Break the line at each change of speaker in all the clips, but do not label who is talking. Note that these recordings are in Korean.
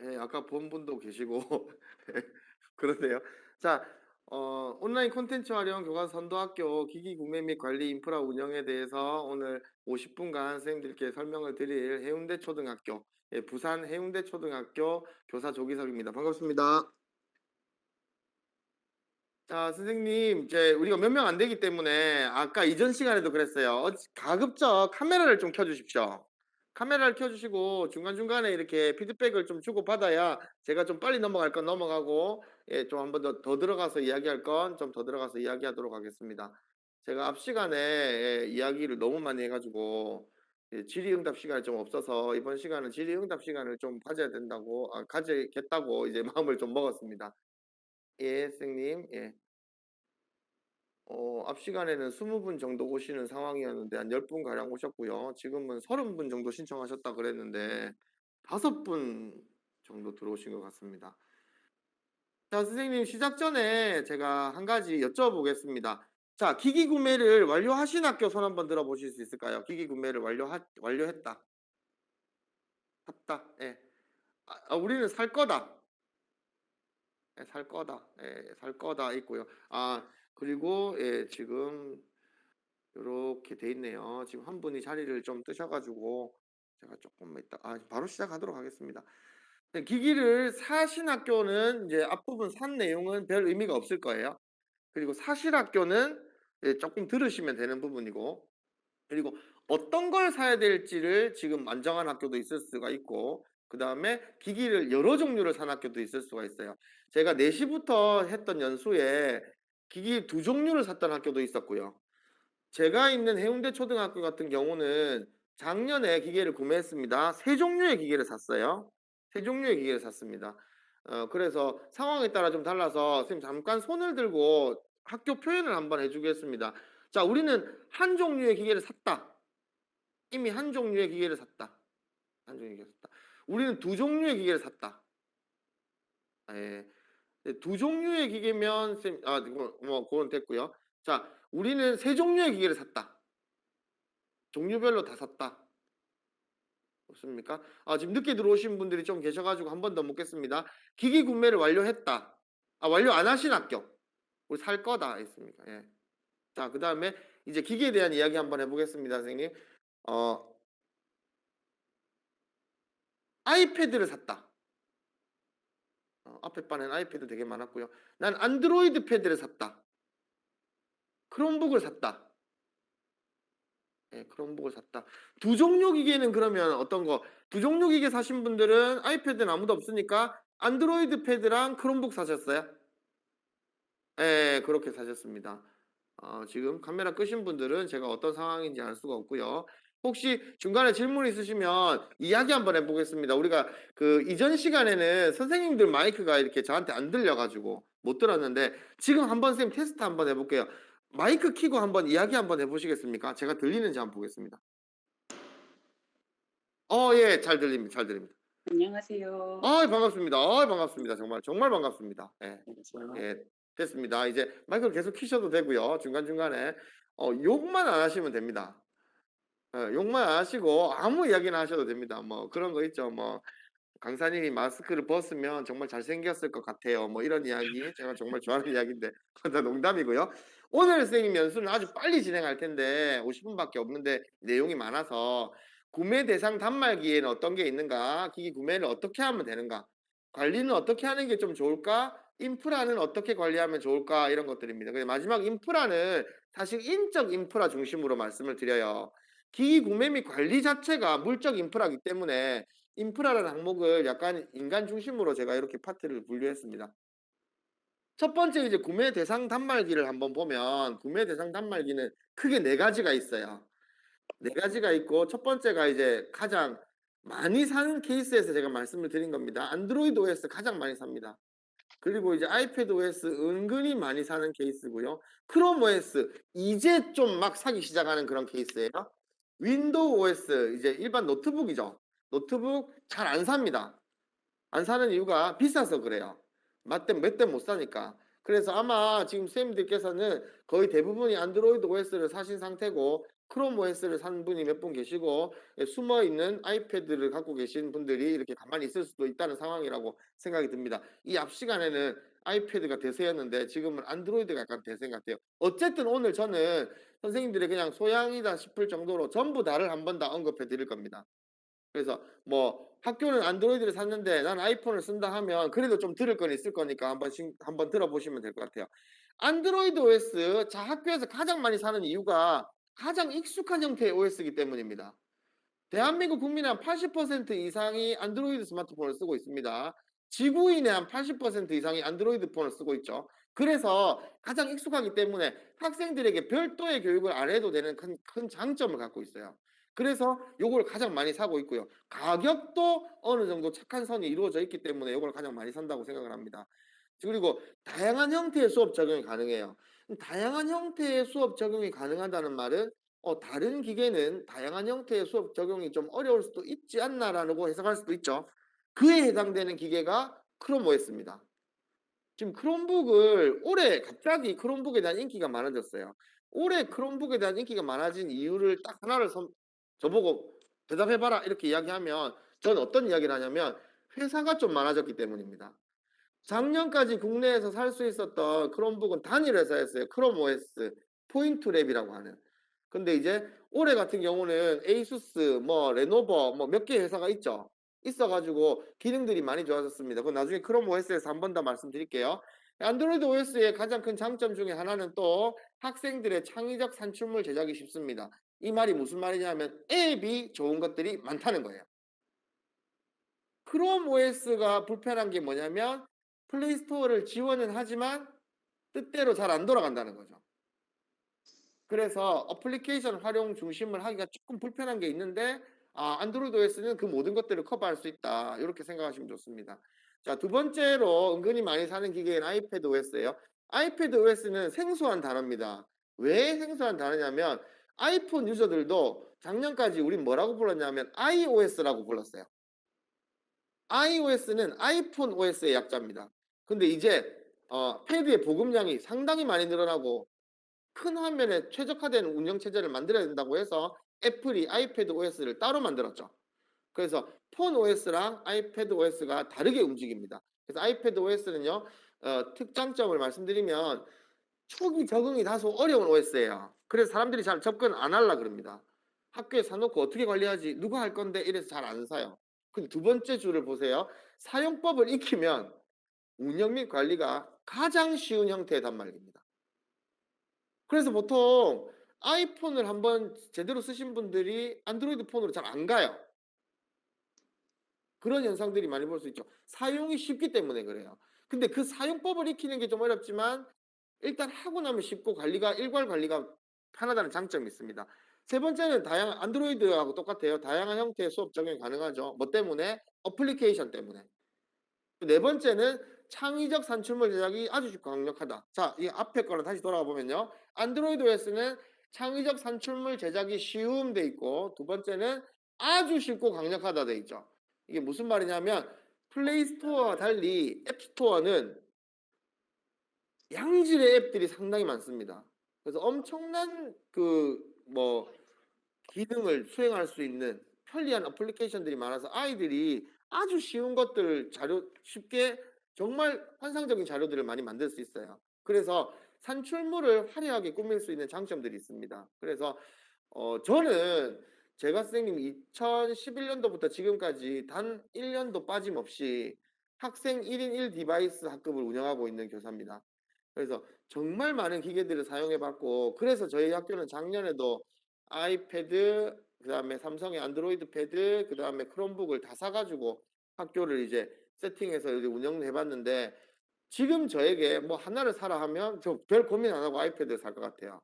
예, 아까 본 분도 계시고 그러네요. 자, 온라인 콘텐츠 활용 교과서 선도학교 기기 구매 및 관리 인프라 운영에 대해서 오늘 50분간 선생님들께 설명을 드릴 해운대 초등학교, 예, 부산 해운대 초등학교 교사 조기석입니다. 반갑습니다. 자, 선생님, 이제 우리가 몇 명 안 되기 때문에 아까 이전 시간에도 그랬어요. 가급적 카메라를 좀 켜주십시오. 카메라를 켜주시고 중간중간에 이렇게 피드백을 좀 주고받아야 제가 좀 빨리 넘어갈 건 넘어가고, 예, 좀 한번 더 들어가서 이야기할 건 좀 더 들어가서 이야기하도록 하겠습니다. 제가 앞 시간에, 예, 이야기를 너무 많이 해가지고, 예, 질의응답 시간이 좀 없어서 이번 시간은 질의응답 시간을 좀 가져야 된다고, 가져야겠다고 이제 마음을 좀 먹었습니다. 예, 선생님. 예. 앞 시간에는 20분 정도 오시는 상황이었는데 한 10분 가량 오셨고요. 지금은 30분 정도 신청하셨다 그랬는데 5분 정도 들어오신 것 같습니다. 자, 선생님 시작 전에 제가 한 가지 여쭤보겠습니다. 자, 기기 구매를 완료하신 학교 손 한번 들어보실 수 있을까요? 기기 구매를 완료했다. 샀다. 예. 우리는 살 거다. 예, 살 거다. 예, 살 거다 있고요. 그리고 예, 지금 요렇게 돼 있네요. 지금 한 분이 자리를 좀 뜨셔가지고 제가 조금만 있다. 바로 시작하도록 하겠습니다. 네, 기기를 사신 학교는 이제 앞부분 산 내용은 별 의미가 없을 거예요. 그리고 사실 학교는 예, 조금 들으시면 되는 부분이고, 그리고 어떤 걸 사야 될지를 지금 안정한 학교도 있을 수가 있고, 그 다음에 기기를 여러 종류를 산 학교도 있을 수가 있어요. 제가 4시부터 했던 연수에 기기 2종류를 샀던 학교도 있었고요. 제가 있는 해운대 초등학교 같은 경우는 작년에 기계를 구매했습니다. 3종류의 기계를 샀어요. 3종류의 기계를 샀습니다. 그래서 상황에 따라 좀 달라서 선생님 잠깐 손을 들고 학교 표현을 한번 해주겠습니다. 자, 우리는 한 종류의 기계를 샀다. 이미 한 종류의 기계를 샀다. 한 종류의 기계를 샀다. 우리는 2종류의 기계를 샀다. 예. 2종류의 기계면 선생님, 그건 됐고요. 자, 우리는 3종류의 기계를 샀다. 종류별로 다 샀다. 없습니까? 지금 늦게 들어오신 분들이 좀 계셔가지고 한 번 더 묻겠습니다. 기기 구매를 완료했다. 완료 안 하신 학교. 우리 살 거다 했습니까? 예. 자, 그 다음에 이제 기기에 대한 이야기 한번 해보겠습니다, 선생님. 어, 아이패드를 샀다. 앞에 반에는 아이패드 되게 많았고요. 난 안드로이드 패드를 샀다. 크롬북을 샀다. 예, 크롬북을 샀다. 2종류 기계는 그러면 어떤 거? 2종류 기계 사신 분들은 아이패드는 아무도 없으니까 안드로이드 패드랑 크롬북 사셨어요? 예, 그렇게 사셨습니다. 지금 카메라 끄신 분들은 제가 어떤 상황인지 알 수가 없고요. 혹시 중간에 질문 있으시면 이야기 한번 해보겠습니다. 우리가 그 이전 시간에는 선생님들 마이크가 이렇게 저한테 안 들려가지고 못 들었는데 지금 한번 선생님 테스트 한번 해볼게요. 마이크 키고 한번 이야기 한번 해보시겠습니까? 제가 들리는지 한번 보겠습니다. 예, 잘 들립니다. 잘 들립니다.
안녕하세요.
반갑습니다. 반갑습니다. 정말, 정말 반갑습니다. 예.
안녕하세요.
예, 됐습니다. 이제 마이크를 계속 키셔도 되고요. 중간중간에. 욕만 안 하시면 됩니다. 욕만 안 하시고 아무 이야기나 하셔도 됩니다. 뭐 그런 거 있죠. 뭐 강사님이 마스크를 벗으면 정말 잘생겼을 것 같아요. 뭐 이런 이야기 제가 정말 좋아하는 이야기인데 그건 다 농담이고요. 오늘 선생님 연수는 아주 빨리 진행할 텐데 50분밖에 없는데 내용이 많아서 구매 대상 단말기에는 어떤 게 있는가? 기기 구매를 어떻게 하면 되는가? 관리는 어떻게 하는 게 좀 좋을까? 인프라는 어떻게 관리하면 좋을까? 이런 것들입니다. 그래서 마지막 인프라는 사실 인적 인프라 중심으로 말씀을 드려요. 기기 구매 및 관리 자체가 물적 인프라이기 때문에 인프라라는 항목을 약간 인간 중심으로 제가 이렇게 파트를 분류했습니다. 첫 번째 이제 구매 대상 단말기를 한번 보면 구매 대상 단말기는 크게 4가지가 있어요. 4가지가 있고 첫 번째가 이제 가장 많이 사는 케이스에서 제가 말씀을 드린 겁니다. 안드로이드 OS 가장 많이 삽니다. 그리고 이제 아이패드 OS 은근히 많이 사는 케이스고요. 크롬 OS 이제 좀 막 사기 시작하는 그런 케이스예요. 윈도우 OS 이제 일반 노트북이죠. 노트북 잘 안 삽니다. 안 사는 이유가 비싸서 그래요. 몇 대 못 사니까. 그래서 아마 지금 선생님들께서는 거의 대부분이 안드로이드 OS를 사신 상태고 크롬 OS를 산 분이 몇 분 계시고 예 숨어 있는 아이패드를 갖고 계신 분들이 이렇게 가만히 있을 수도 있다는 상황이라고 생각이 듭니다. 이 앞 시간에는 아이패드가 대세였는데 지금은 안드로이드가 약간 대세인 것 같아요. 어쨌든 오늘 저는 선생님들의 그냥 소양이다 싶을 정도로 전부 다를 한번 다 언급해 드릴 겁니다. 그래서 뭐 학교는 안드로이드를 샀는데 "난 아이폰을 쓴다." 하면 그래도 좀 들을 건 있을 거니까 한번 들어보시면 될 것 같아요. 안드로이드 OS 자 학교에서 가장 많이 사는 이유가 가장 익숙한 형태의 OS이기 때문입니다. 대한민국 국민의 한 80% 이상이 안드로이드 스마트폰을 쓰고 있습니다. 지구인의 한 80% 이상이 안드로이드 폰을 쓰고 있죠. 그래서 가장 익숙하기 때문에 학생들에게 별도의 교육을 안 해도 되는 큰 장점을 갖고 있어요. 그래서 요걸 가장 많이 사고 있고요. 가격도 어느 정도 착한 선이 이루어져 있기 때문에 요걸 가장 많이 산다고 생각을 합니다. 그리고 다양한 형태의 수업 적용이 가능해요. 다양한 형태의 수업 적용이 가능하다는 말은 다른 기계는 다양한 형태의 수업 적용이 좀 어려울 수도 있지 않나라고 해석할 수도 있죠. 그에 해당되는 기계가 크롬 OS입니다. 지금 크롬북을 올해 갑자기 크롬북에 대한 인기가 많아졌어요. 올해 크롬북에 대한 인기가 많아진 이유를 딱 하나를 저보고 대답해 봐라 이렇게 이야기하면 저는 어떤 이야기를 하냐면 회사가 좀 많아졌기 때문입니다. 작년까지 국내에서 살 수 있었던 크롬북은 단일 회사였어요. 크롬 OS, 포인트랩이라고 하는. 근데 이제 올해 같은 경우는 에이수스, 뭐 레노버 뭐 몇 개 회사가 있죠. 있어 가지고 기능들이 많이 좋아졌습니다. 그건 나중에 크롬 OS에서 한 번 더 말씀드릴게요. 안드로이드 OS의 가장 큰 장점 중에 하나는 또 학생들의 창의적 산출물 제작이 쉽습니다. 이 말이 무슨 말이냐면 앱이 좋은 것들이 많다는 거예요. 크롬 OS가 불편한 게 뭐냐면 플레이 스토어를 지원은 하지만 뜻대로 잘 안 돌아간다는 거죠. 그래서 어플리케이션 활용 중심을 하기가 조금 불편한 게 있는데 안드로이드 OS는 그 모든 것들을 커버할 수 있다. 이렇게 생각하시면 좋습니다. 자, 두 번째로 은근히 많이 사는 기계인 아이패드 OS예요. 아이패드 OS는 생소한 단어입니다. 왜 생소한 단어냐면 아이폰 유저들도 작년까지 우린 뭐라고 불렀냐면 iOS라고 불렀어요. iOS는 아이폰 OS의 약자입니다. 근데 이제 패드의 보급량이 상당히 많이 늘어나고 큰 화면에 최적화된 운영 체제를 만들어야 된다고 해서 애플이 아이패드 OS를 따로 만들었죠. 그래서 폰 OS랑 아이패드 OS가 다르게 움직입니다. 그래서 아이패드 OS는요, 특장점을 말씀드리면 초기 적응이 다소 어려운 OS예요. 그래서 사람들이 잘 접근 안 하려 그럽니다. 학교에 사놓고 어떻게 관리하지? 누가 할 건데? 이래서 잘 안 사요. 근데 두 번째 줄을 보세요. 사용법을 익히면 운영 및 관리가 가장 쉬운 형태의 단말기입니다. 그래서 보통 아이폰을 한번 제대로 쓰신 분들이 안드로이드 폰으로 잘 안 가요. 그런 현상들이 많이 볼 수 있죠. 사용이 쉽기 때문에 그래요. 근데 그 사용법을 익히는 게 좀 어렵지만 일단 하고 나면 쉽고 일괄 관리가 편하다는 장점이 있습니다. 세 번째는 다양한 안드로이드하고 똑같아요. 다양한 형태의 수업 적용이 가능하죠. 뭐 때문에? 어플리케이션 때문에. 네 번째는 창의적 산출물 제작이 아주 강력하다. 자, 이 앞에 거로 다시 돌아가 보면요. 안드로이드 OS는 창의적 산출물 제작이 쉬움 돼 있고 두 번째는 아주 쉽고 강력하다 돼 있죠. 이게 무슨 말이냐면 플레이 스토어와 달리 앱 스토어는 양질의 앱들이 상당히 많습니다. 그래서 엄청난 기능을 수행할 수 있는 편리한 어플리케이션들이 많아서 아이들이 아주 쉬운 것들을 쉽게 정말 환상적인 자료들을 많이 만들 수 있어요. 그래서 산출물을 화려하게 꾸밀 수 있는 장점들이 있습니다. 그래서 저는 제가 선생님 2011년도부터 지금까지 단 1년도 빠짐없이 학생 1인 1 디바이스 학급을 운영하고 있는 교사입니다. 그래서 정말 많은 기계들을 사용해 봤고 그래서 저희 학교는 작년에도 아이패드 그다음에 삼성의 안드로이드 패드 그다음에 크롬북을 다 사 가지고 학교를 이제 세팅해서 이제 운영을 해 봤는데 지금 저에게 뭐 하나를 사라 하면 저 별 고민 안 하고 아이패드를 살 것 같아요.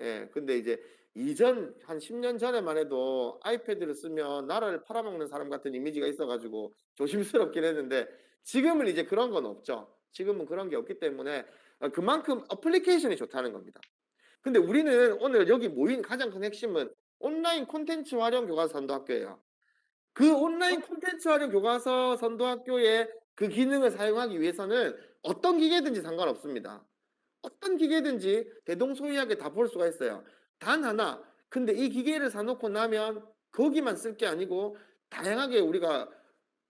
예. 근데 이제 이전 한 10년 전에만 해도 아이패드를 쓰면 나라를 팔아먹는 사람 같은 이미지가 있어 가지고 조심스럽긴 했는데 지금은 이제 그런 건 없죠. 지금은 그런 게 없기 때문에 그만큼 어플리케이션이 좋다는 겁니다. 근데 우리는 오늘 여기 모인 가장 큰 핵심은 온라인 콘텐츠 활용 교과서 선도학교예요. 그 온라인 콘텐츠 활용 교과서 선도학교의 그 기능을 사용하기 위해서는 어떤 기계든지 상관없습니다. 어떤 기계든지 대동소이하게 다 볼 수가 있어요. 단 하나 근데 이 기계를 사 놓고 나면 거기만 쓸 게 아니고 다양하게 우리가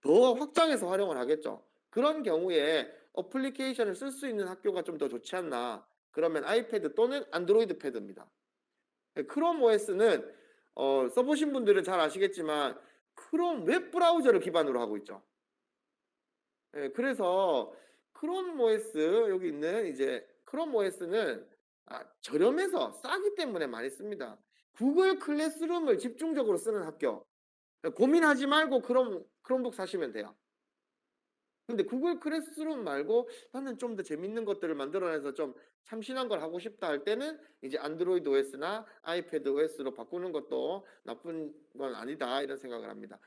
더 확장해서 활용을 하겠죠. 그런 경우에 어플리케이션을 쓸 수 있는 학교가 좀 더 좋지 않나. 그러면 아이패드 또는 안드로이드 패드입니다. 예, 크롬 OS는 써 보신 분들은 잘 아시겠지만 크롬 웹 브라우저를 기반으로 하고 있죠. 예, 그래서 크롬 OS 여기 있는 이제 크롬 OS는 저렴해서 싸기 때문에 많이 씁니다. 구글 클래스룸을 집중적으로 쓰는 학교. 고민하지 말고 크롬북 사시면 돼요. 근데 구글 클래스룸 말고 '나는 좀 더 재밌는 것들을 만들어내서 좀 참신한 걸 하고 싶다.' 할 때는 이제 '안드로이드 OS나 아이패드 OS로 바꾸는 것도 나쁜 건 아니다.' 이런 생각을 합니다.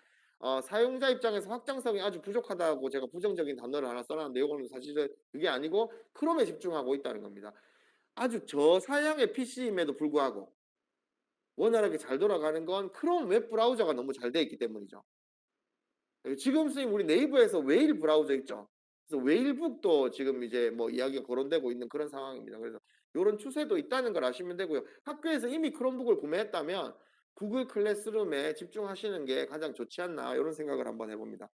사용자 입장에서 확장성이 아주 부족하다고 제가 부정적인 단어를 하나 써 놨는데 요거는 사실은 그게 아니고 크롬에 집중하고 있다는 겁니다. 아주 저사양의 PC임에도 불구하고 원활하게 잘 돌아가는 건 크롬 웹 브라우저가 너무 잘 돼 있기 때문이죠. 예, 지금 선생님 우리 네이버에서 웨일 브라우저 있죠. 그래서 웨일북도 지금 이제 뭐 이야기가 거론되고 있는 그런 상황입니다. 그래서 요런 추세도 있다는 걸 아시면 되고요. 학교에서 이미 크롬북을 구매했다면 구글 클래스룸에 집중하시는 게 가장 좋지 않나 요런 생각을 한번 해 봅니다.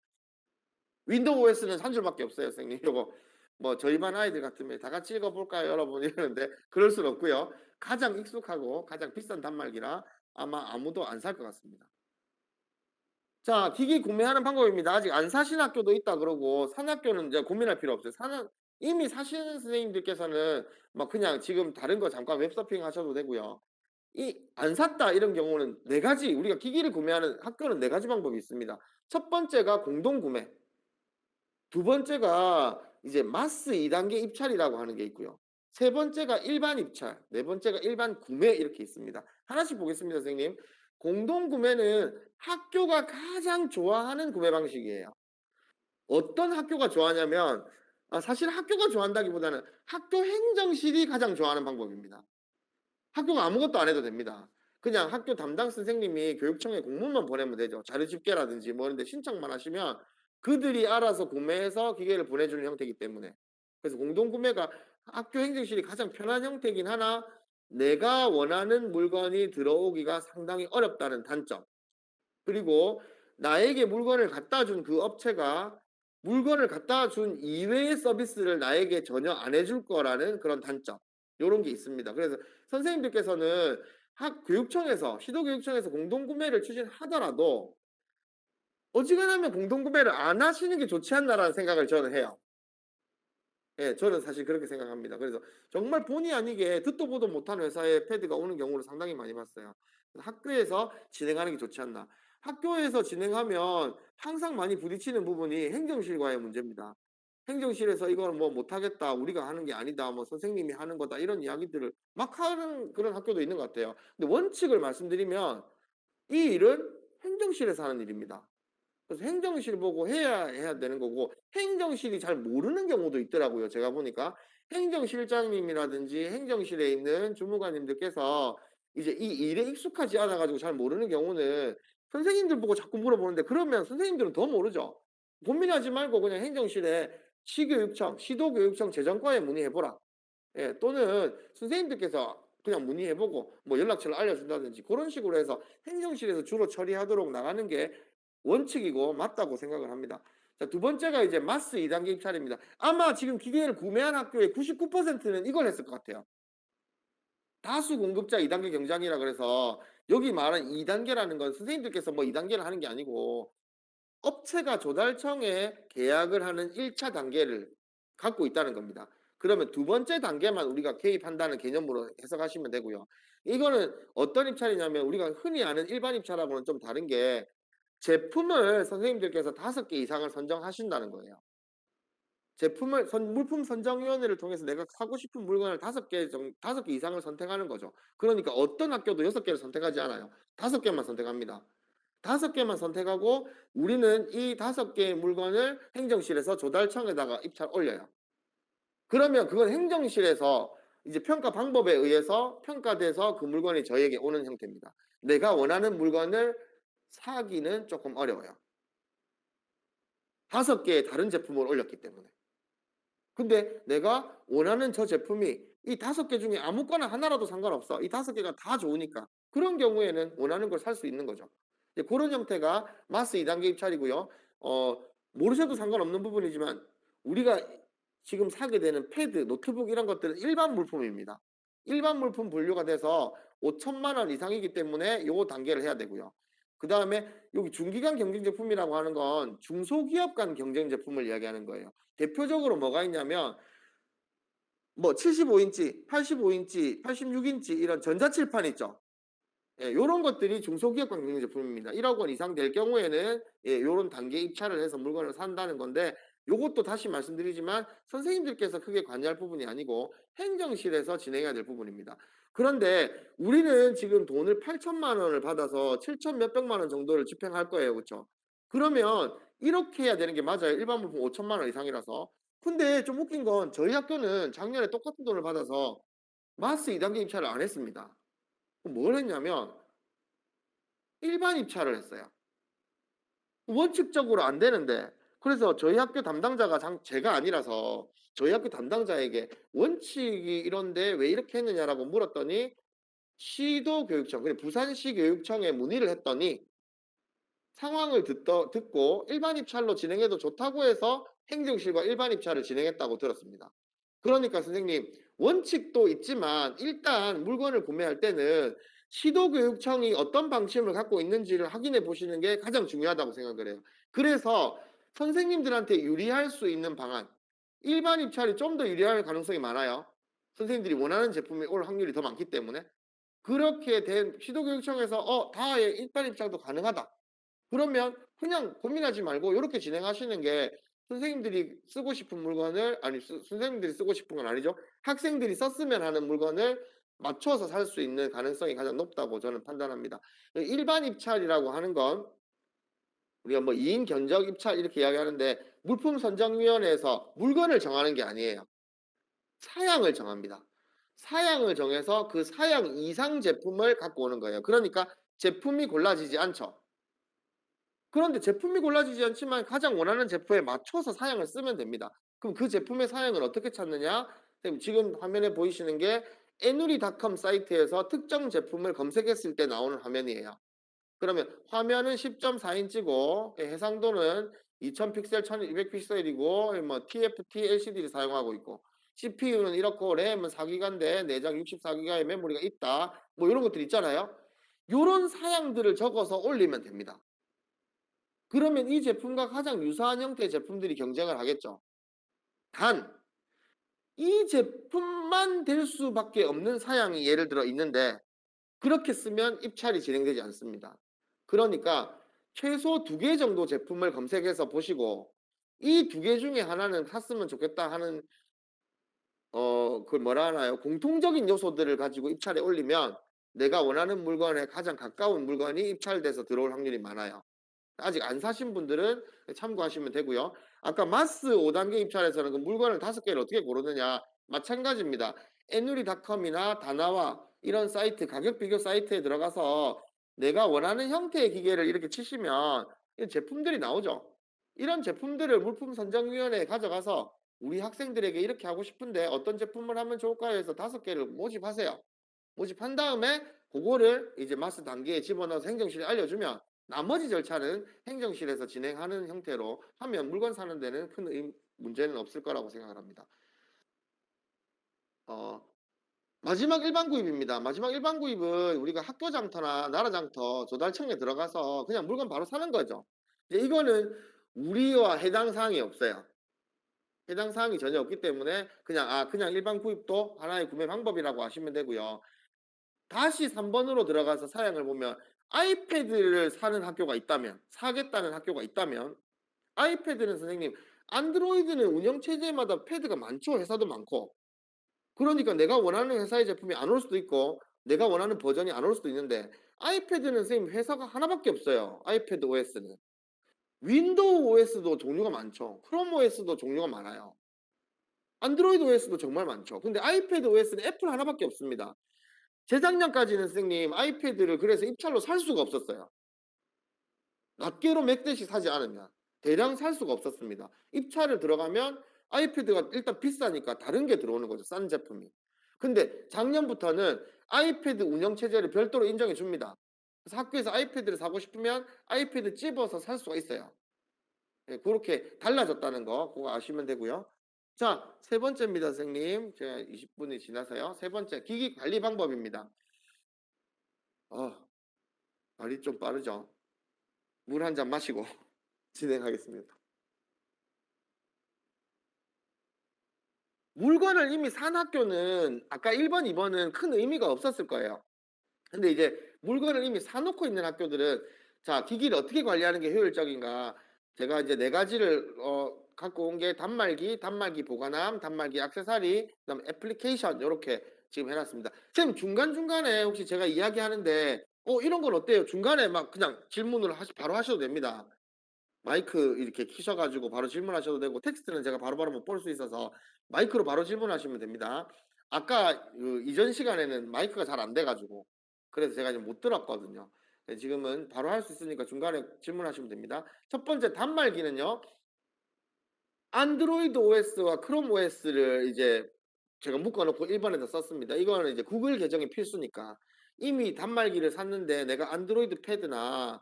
윈도우 OS는 한 줄밖에 없어요, 선생님. 요거 뭐 저희 반 아이들 같으면 "다 같이 읽어 볼까요, 여러분?" 이러는데 그럴 수는 없고요. 가장 익숙하고 가장 비싼 단말기라 아마 아무도 안 살 것 같습니다. 자, 기기 구매하는 방법입니다. 아직 안 사신 학교도 있다 그러고 산 학교는 이제 고민할 필요 없어요. 사는 이미 사시는 선생님들께서는 막 그냥 지금 다른 거 잠깐 웹서핑 하셔도 되고요. 이 안 샀다 이런 경우는 네 가지 우리가 기기를 구매하는 학교는 네 가지 방법이 있습니다. 첫 번째가 공동 구매. 두 번째가 이제 마스 2 단계 입찰이라고 하는 게 있고요. 세 번째가 일반 입찰, 네 번째가 일반 구매 이렇게 있습니다. 하나씩 보겠습니다, 선생님. 공동 구매는 학교가 가장 좋아하는 구매 방식이에요. 어떤 학교가 좋아하냐면 사실 학교가 좋아한다기보다는 학교 행정실이 가장 좋아하는 방법입니다. 학교가 아무것도 안 해도 됩니다. 그냥 학교 담당 선생님이 교육청에 공문만 보내면 되죠. 자료 집계라든지 뭐 이런 데 신청만 하시면 그들이 알아서 구매해서 기계를 보내주는 형태이기 때문에. 그래서 공동구매가 학교 행정실이 가장 편한 형태이긴 하나 내가 원하는 물건이 들어오기가 상당히 어렵다는 단점. 그리고 나에게 물건을 갖다 준 그 업체가 물건을 갖다 준 이외의 서비스를 나에게 전혀 안 해줄 거라는 그런 단점. 요런 게 있습니다. 그래서 선생님들께서는 학 교육청에서 시도교육청에서 공동구매를 추진하더라도 어지간하면 공동구매를 안 하시는 게 좋지 않나라는 생각을 저는 해요. 예, 저는 사실 그렇게 생각합니다. 그래서 정말 본의 아니게 듣도 보도 못한 회사에 패드가 오는 경우를 상당히 많이 봤어요. 그래서 학교에서 진행하는 게 좋지 않나. 학교에서 진행하면 항상 많이 부딪히는 부분이 행정실과의 문제입니다. 행정실에서 "이거는 뭐 못하겠다. 우리가 하는 게 아니다. 뭐 선생님이 하는 거다." 이런 이야기들을 막 하는 그런 학교도 있는 것 같아요. 근데 원칙을 말씀드리면 이 일은 행정실에서 하는 일입니다. 그래서 행정실 보고 해야 되는 거고 행정실이 잘 모르는 경우도 있더라고요, 제가 보니까. 행정실장님이라든지 행정실에 있는 주무관님들께서 이제 이 일에 익숙하지 않아 가지고 잘 모르는 경우는 선생님들 보고 자꾸 물어보는데 그러면 선생님들은 더 모르죠. 고민하지 말고 그냥 행정실에 시교육청, 시도교육청 재정과에 문의해 보라. 예, 또는 선생님들께서 그냥 문의해 보고 뭐 연락처를 알려준다든지 그런 식으로 해서 행정실에서 주로 처리하도록 나가는 게 원칙이고 맞다고 생각을 합니다. 자, 두 번째가 이제 마스 2 단계 입찰입니다. 아마 지금 기계를 구매한 학교의 99%는 이걸 했을 것 같아요. 다수 공급자 2 단계 경쟁이라 그래서 여기 말한 2 단계라는 건 선생님들께서 뭐 2 단계를 하는 게 아니고 업체가 조달청에 계약을 하는 1차 단계를 갖고 있다는 겁니다. 그러면 두 번째 단계만 우리가 개입한다는 개념으로 해석하시면 되고요. 이거는 어떤 입찰이냐면 우리가 흔히 아는 일반 입찰하고는 좀 다른 게 제품을 선생님들께서 5개 이상을 선정하신다는 거예요. 제품을 물품 선정위원회를 통해서 내가 사고 싶은 물건을 5개 이상을 선택하는 거죠. 그러니까 어떤 학교도 6개를 선택하지 않아요. 5개만 선택합니다. 5개만 선택하고 우리는 이 5개의 물건을 행정실에서 조달청에다가 입찰 올려요. 그러면 그건 행정실에서 이제 평가 방법에 의해서 평가돼서 그 물건이 저희에게 오는 형태입니다. 내가 원하는 물건을 사기는 쪼끔 어려워요. 5개의 다른 제품을 올렸기 때문에. 근데 내가 원하는 저 제품이 이 5개 중에 아무거나 하나라도 상관없어. 이 5개가 다 좋으니까. 그런 경우에는 원하는 걸 살 수 있는 거죠. 이제 고런 형태가 마스 2단계 입찰이고요. 모르셔도 상관없는 부분이지만 우리가 지금 사게 되는 패드, 노트북 이런 것들은 일반 물품입니다. 일반 물품 분류가 돼서 5천만 원 이상이기 때문에 요 단계를 해야 되고요. 그다음에 여기 중기간 경쟁 제품이라고 하는 건 중소기업 간 경쟁 제품을 이야기하는 거예요. 대표적으로 뭐가 있냐면 뭐 75인치, 85인치, 86인치 이런 전자칠판 있죠. 예, 요런 것들이 중소기업 경쟁 제품입니다. 1억 원 이상 될 경우에는 예, 요런 단계 입찰을 해서 물건을 산다는 건데 요것도 다시 말씀드리지만 선생님들께서 크게 관여할 부분이 아니고 행정실에서 진행해야 될 부분입니다. 그런데 우리는 지금 돈을 8천만 원을 받아서 7천 몇백만 원 정도를 집행할 거예요. 그렇죠? 그러면 이렇게 해야 되는 게 맞아요. 일반 물품 5천만 원 이상이라서. 근데 좀 웃긴 건 저희 학교는 작년에 똑같은 돈을 받아서 마스 2단계 입찰을 안 했습니다. 그럼 뭘 했냐면 일반 입찰을 했어요. 원칙적으로 안 되는데 그래서 저희 학교 담당자가 제가 아니라서 저희 학교 담당자에게 "원칙이 이런데 왜 이렇게 했느냐?"라고 물었더니 시도교육청 부산시 교육청에 문의를 했더니 상황을 듣고 일반 입찰로 진행해도 좋다고 해서 행정실과 일반 입찰을 진행했다고 들었습니다. 그러니까 선생님 원칙도 있지만 일단 물건을 구매할 때는 시도교육청이 어떤 방침을 갖고 있는지를 확인해 보시는 게 가장 중요하다고 생각을 해요. 그래서 선생님들한테 유리할 수 있는 방안, 일반 입찰이 좀 더 유리할 가능성이 많아요. 선생님들이 원하는 제품이 올 확률이 더 많기 때문에. 그렇게 된 시도교육청에서 다의 일반 입찰도 가능하다. 그러면 그냥 고민하지 말고 요렇게 진행하시는 게 선생님들이 쓰고 싶은 물건을 아니 선생님들이 쓰고 싶은 건 아니죠. 학생들이 썼으면 하는 물건을 맞춰서 살 수 있는 가능성이 가장 높다고 저는 판단합니다. 일반 입찰이라고 하는 건 우리가 뭐 2인 견적 입찰 이렇게 이야기하는데 물품선정위원회에서 물건을 정하는 게 아니에요. 사양을 정합니다. 사양을 정해서 그 사양 이상 제품을 갖고 오는 거예요. 그러니까 제품이 골라지지 않죠. 그런데 제품이 골라지지 않지만 가장 원하는 제품에 맞춰서 사양을 쓰면 됩니다. 그럼 그 제품의 사양을 어떻게 찾느냐? 선생님 지금 화면에 보이시는 게 에누리닷컴 사이트에서 특정 제품을 검색했을 때 나오는 화면이에요. 그러면 화면은 10.4인치고 해상도는 2000 픽셀, 1200 픽셀이고 뭐 TFT LCD를 사용하고 있고 CPU는 이렇고 램은 4기가인데 내장 64기가의 메모리가 있다. 뭐 이런 것들 있잖아요. 요런 사양들을 적어서 올리면 됩니다. 그러면 이 제품과 가장 유사한 형태의 제품들이 경쟁을 하겠죠. 단, 이 제품만 될 수밖에 없는 사양이 예를 들어 있는데 그렇게 쓰면 입찰이 진행되지 않습니다. 그러니까 최소 2개 정도 제품을 검색해서 보시고 이 2개 중에 하나는 샀으면 좋겠다 하는 그 뭐라 하나요? 공통적인 요소들을 가지고 입찰에 올리면 내가 원하는 물건에 가장 가까운 물건이 입찰돼서 들어올 확률이 많아요. 아직 안 사신 분들은 참고하시면 되고요. 아까 마스 5단계 입찰에서는 그 물건을 5개를 어떻게 고르느냐 마찬가지입니다. 에누리닷컴이나 다나와 이런 사이트 가격 비교 사이트에 들어가서 내가 원하는 형태의 기계를 이렇게 치시면 제품들이 나오죠. 이런 제품들을 물품선정위원회에 가져가서 우리 학생들에게 이렇게 하고 싶은데 어떤 제품을 하면 좋을까요 해서 5개를 모집하세요. 모집한 다음에 그거를 이제 마스 단계에 집어넣어서 행정실에 알려주면 나머지 절차는 행정실에서 진행하는 형태로 하면 물건 사는 데는 큰 문제는 없을 거라고 생각을 합니다. 어, 마지막 일반 구입입니다. 마지막 일반 구입은 우리가 학교 장터나 나라 장터 조달청에 들어가서 그냥 물건 바로 사는 거죠. 이제 이거는 우리와 해당 사항이 없어요. 해당 사항이 전혀 없기 때문에 그냥 일반 구입도 하나의 구매 방법이라고 하시면 되고요. 다시 3번으로 들어가서 사양을 보면 아이패드를 사는 학교가 있다면 사겠다는 학교가 있다면 아이패드는 선생님 안드로이드는 운영체제마다 패드가 많죠. 회사도 많고. 그러니까 내가 원하는 회사의 제품이 안 올 수도 있고 내가 원하는 버전이 안 올 수도 있는데 아이패드는 선생님 회사가 하나밖에 없어요. 아이패드 OS는. 윈도우 OS도 종류가 많죠. 크롬 OS도 종류가 많아요. 안드로이드 OS도 정말 많죠. 근데 아이패드 OS는 애플 하나밖에 없습니다. 재작년까지는 선생님 아이패드를 그래서 입찰로 살 수가 없었어요. 낱개로 몇 대씩 사지 않으면 대량 살 수가 없었습니다. 입찰을 들어가면 아이패드가 일단 비싸니까 다른 게 들어오는 거죠. 싼 제품이. 근데 작년부터는 아이패드 운영 체제를 별도로 인정해 줍니다. 그래서 학교에서 아이패드를 사고 싶으면 아이패드 집어서 살 수가 있어요. 예, 고렇게 달라졌다는 거 그거 아시면 되고요. 자, 세 번째입니다, 선생님. 제가 20분이 지나서요. 세 번째, 기기 관리 방법입니다. 말이 좀 빠르죠. 물 한 잔 마시고 진행하겠습니다. 물건을 이미 산 학교는 아까 1 번, 2 번은 큰 의미가 없었을 거예요. 근데 이제 물건을 이미 사 놓고 있는 학교들은 자, 기기를 어떻게 관리하는 게 효율적인가? 제가 이제 네 가지를 갖고 온 게 단말기 보관함, 단말기 액세서리, 그다음에 애플리케이션 요렇게 지금 해 놨습니다. 선생님 중간중간에 혹시 제가 이야기하는데 이런 건 어때요? 중간에 막 그냥 질문을 바로 하셔도 됩니다. 마이크 이렇게 키셔 가지고 바로 질문하셔도 되고 텍스트는 제가 바로바로 못 볼 수 있어서 마이크로 바로 질문하시면 됩니다. 아까 그 이전 시간에는 마이크가 잘 안 돼 가지고 그래서 제가 이제 못 들었거든요. 네, 지금은 바로 할 수 있으니까 중간에 질문하시면 됩니다. 첫 번째 단말기는요. 안드로이드 OS와 크롬 OS를 이제 제가 묶어 놓고 1 번에다 썼습니다. 이거는 이제 구글 계정이 필수니까. 이미 단말기를 샀는데 내가 안드로이드 패드나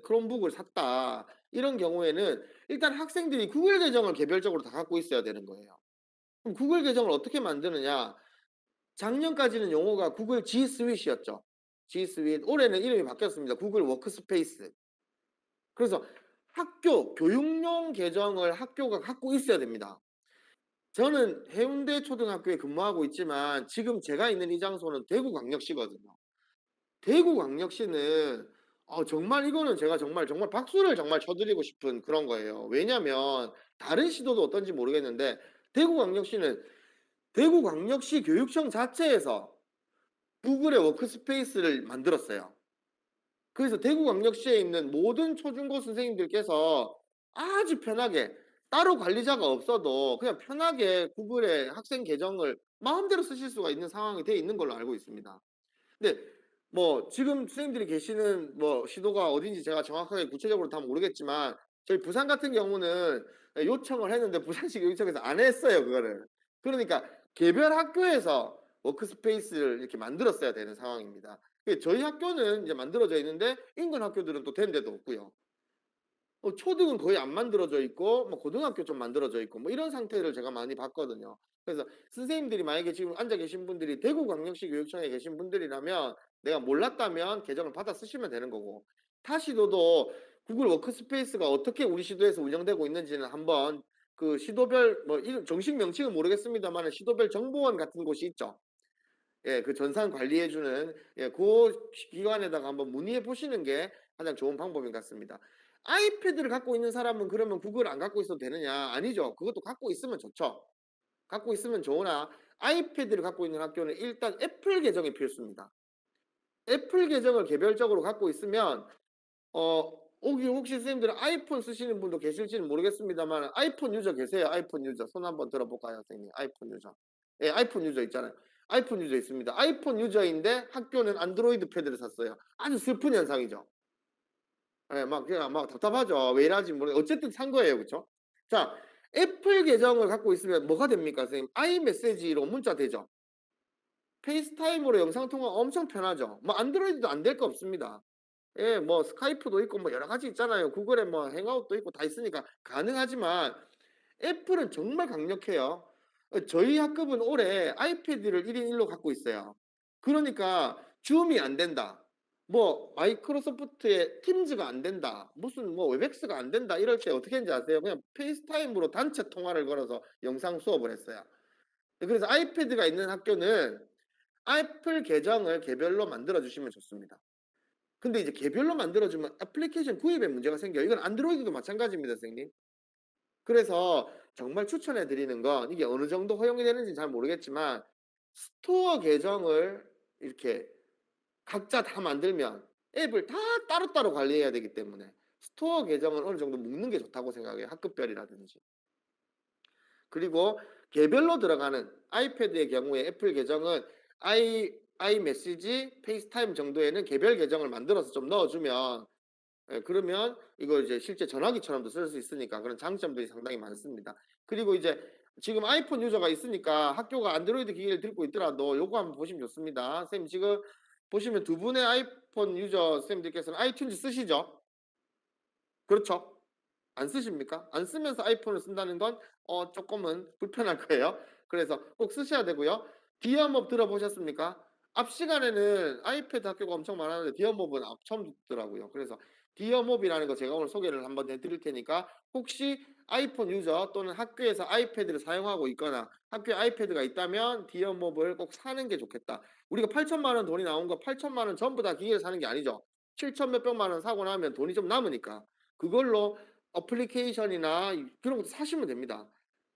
크롬북을 샀다. 이런 경우에는 일단 학생들이 구글 계정을 개별적으로 다 갖고 있어야 되는 거예요. 그럼 구글 계정을 어떻게 만드느냐? 작년까지는 용어가 구글 G 스윗이었죠. G 스윗. 올해는 이름이 바뀌었습니다. 구글 워크스페이스. 그래서 학교 교육용 계정을 학교가 갖고 있어야 됩니다. 저는 해운대 초등학교에 근무하고 있지만 지금 제가 있는 이 장소는 대구광역시거든요. 대구광역시는 정말 이거는 제가 정말 박수를 정말 쳐 드리고 싶은 그런 거예요. 왜냐면 다른 시도도 어떤지 모르겠는데 대구광역시는 대구광역시 교육청 자체에서 구글의 워크스페이스를 만들었어요. 그래서 대구광역시에 있는 모든 초중고 선생님들께서 아주 편하게 따로 관리자가 없어도 그냥 편하게 구글의 학생 계정을 마음대로 쓰실 수가 있는 상황이 돼 있는 걸로 알고 있습니다. 근데 뭐 지금 선생님들이 계시는 뭐 시도가 어딘지 제가 정확하게 구체적으로 다 모르겠지만 저희 부산 같은 경우는 요청을 했는데 부산시 교육청에서 안 했어요, 그거를. 그러니까 개별 학교에서 워크스페이스를 이렇게 만들었어야 되는 상황입니다. 저희 학교는 이제 만들어져 있는데 인근 학교들은 또 된 데도 없고요. 초등은 거의 안 만들어져 있고 뭐 고등학교 좀 만들어져 있고 뭐 이런 상태를 제가 많이 봤거든요. 그래서 선생님들이 만약에 지금 앉아 계신 분들이 대구광역시 교육청에 계신 분들이라면 내가 몰랐다면 계정을 받아 쓰시면 되는 거고 타 시도도 구글 워크스페이스가 어떻게 우리 시도에서 운영되고 있는지는 한번 그 시도별 뭐 이름 정식 명칭은 모르겠습니다만 시도별 정보원 같은 곳이 있죠. 예, 그 전산 관리해 주는 그 기관에다가 한번 문의해 보시는 게 가장 좋은 방법인 것 같습니다. 아이패드를 갖고 있는 사람은 그러면 구글 안 갖고 있어도 되느냐? 아니죠. 그것도 갖고 있으면 좋죠. 갖고 있으면 좋으나 아이패드를 갖고 있는 학교는 일단 애플 계정이 필수입니다. 애플 계정을 개별적으로 갖고 있으면 혹시 선생님들은 아이폰 쓰시는 분도 계실지는 모르겠습니다만 아이폰 유저 계세요? 아이폰 유저. 손 한번 들어볼까요, 선생님? 아이폰 유저. 예, 아이폰 유저 있잖아요. 아이폰 유저 있습니다. 아이폰 유저인데 학교는 안드로이드 패드를 샀어요. 아주 슬픈 현상이죠. 예, 막 그냥 막 답답하죠. 왜 이러지 모르 어쨌든 산 거예요. 그쵸? 자, 애플 계정을 갖고 있으면 뭐가 됩니까, 선생님? 아이메시지로 문자 되죠. 페이스타임으로 영상 통화 엄청 편하죠. 뭐 안드로이드도 안 될 거 없습니다. 예, 뭐 스카이프도 있고 뭐 여러 가지 있잖아요. 구글에 뭐 행아웃도 있고 다 있으니까 가능하지만 애플은 정말 강력해요. 저희 학급은 올해 아이패드를 1인 1로 갖고 있어요. 그러니까 줌이 안 된다. 뭐 마이크로소프트의 팀즈가 안 된다. 무슨 뭐 웹엑스가 안 된다. 이럴 때 어떻게 했는지 아세요? 그냥 페이스타임으로 단체 통화를 걸어서 영상 수업을 했어요. 그래서 아이패드가 있는 학교는 애플 계정을 개별로 만들어 주시면 좋습니다. 근데 이제 개별로 만들어 주면 애플리케이션 구입에 문제가 생겨요. 이건 안드로이드도 마찬가지입니다, 선생님. 그래서 정말 추천해 드리는 건 이게 어느 정도 허용이 되는지는 잘 모르겠지만 스토어 계정을 이렇게 각자 다 만들면 앱을 다 따로따로 관리해야 되기 때문에 스토어 계정은 어느 정도 묶는 게 좋다고 생각해요. 학급별이라든지. 그리고 개별로 들어가는 아이패드의 경우에 애플 계정은 아이메시지, 페이스타임 정도에는 개별 계정을 만들어서 좀 넣어주면 그러면 이걸 이제 실제 전화기처럼도 쓸 수 있으니까 그런 장점들이 상당히 많습니다. 그리고 이제 지금 아이폰 유저가 있으니까 학교가 안드로이드 기기를 들고 있더라도 요거 한번 보시면 좋습니다. 선생님 지금 보시면 두 분의 아이폰 유저 선생님들께서는 아이튠즈 쓰시죠? 그렇죠? 안 쓰십니까? 안 쓰면서 아이폰을 쓴다는 건 쪼끔은 불편할 거예요. 그래서 꼭 쓰셔야 되고요. 디어몹 들어보셨습니까? 앞 시간에는 아이패드 학교가 엄청 많았는데 디어몹은 처음 듣더라고요. 그래서 디어몹이라는 거 제가 오늘 소개를 한번 해 드릴 테니까 혹시 아이폰 유저 또는 학교에서 아이패드를 사용하고 있거나 학교에 아이패드가 있다면 디어몹을 꼭 사는 게 좋겠다. 우리가 8천만 원 돈이 나온 거 8천만 원 전부 다 기계를 사는 게 아니죠. 7천 몇백만 원 사고 나면 돈이 좀 남으니까 그걸로 어플리케이션이나 그런 것도 사시면 됩니다.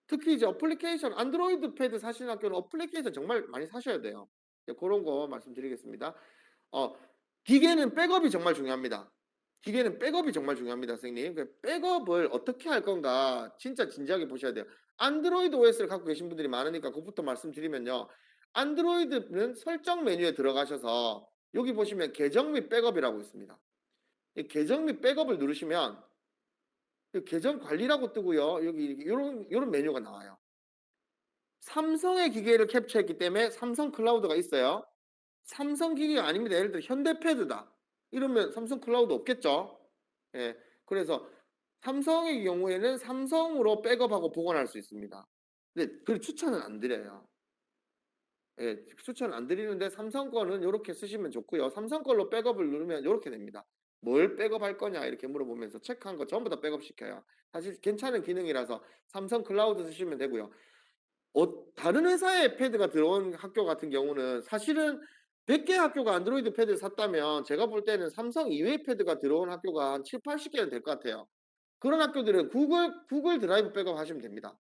특히 이제 어플리케이션 안드로이드 패드 사시는 학교는 어플리케이션 정말 많이 사셔야 돼요. 네, 그런 거 말씀드리겠습니다. 어 기계는 백업이 정말 중요합니다. 기계는 백업이 정말 중요합니다, 선생님. 그 백업을 어떻게 할 건가 진짜 진지하게 보셔야 돼요. 안드로이드 OS를 갖고 계신 분들이 많으니까 그것부터 말씀드리면요. 안드로이드는 설정 메뉴에 들어가셔서 여기 보시면 계정 및 백업이라고 있습니다. 이 계정 및 백업을 누르시면 계정 관리라고 뜨고요. 여기 이렇게 요런 메뉴가 나와요. 삼성의 기계를 캡처했기 때문에 삼성 클라우드가 있어요. 삼성 기계가 아닙니다. 예를 들어 현대패드다. 이러면 삼성 클라우드 없겠죠. 예. 그래서 삼성의 경우에는 삼성으로 백업하고 복원할 수 있습니다. 근데 그 추천은 안 드려요. 예. 추천 안 드리는데 삼성 거는 요렇게 쓰시면 좋고요. 삼성 걸로 백업을 누르면 요렇게 됩니다. "뭘 백업할 거냐?" 이렇게 물어보면서 체크한 거 전부 다 백업시켜요. 사실 괜찮은 기능이라서 삼성 클라우드 쓰시면 되고요. 다른 회사의 패드가 들어온 학교 같은 경우는 사실은 100개 학교가 안드로이드 패드를 샀다면 제가 볼 때는 삼성 이외의 패드가 들어온 학교가 한 70-80 개는 될 것 같아요. 그런 학교들은 구글 드라이브 백업하시면 됩니다.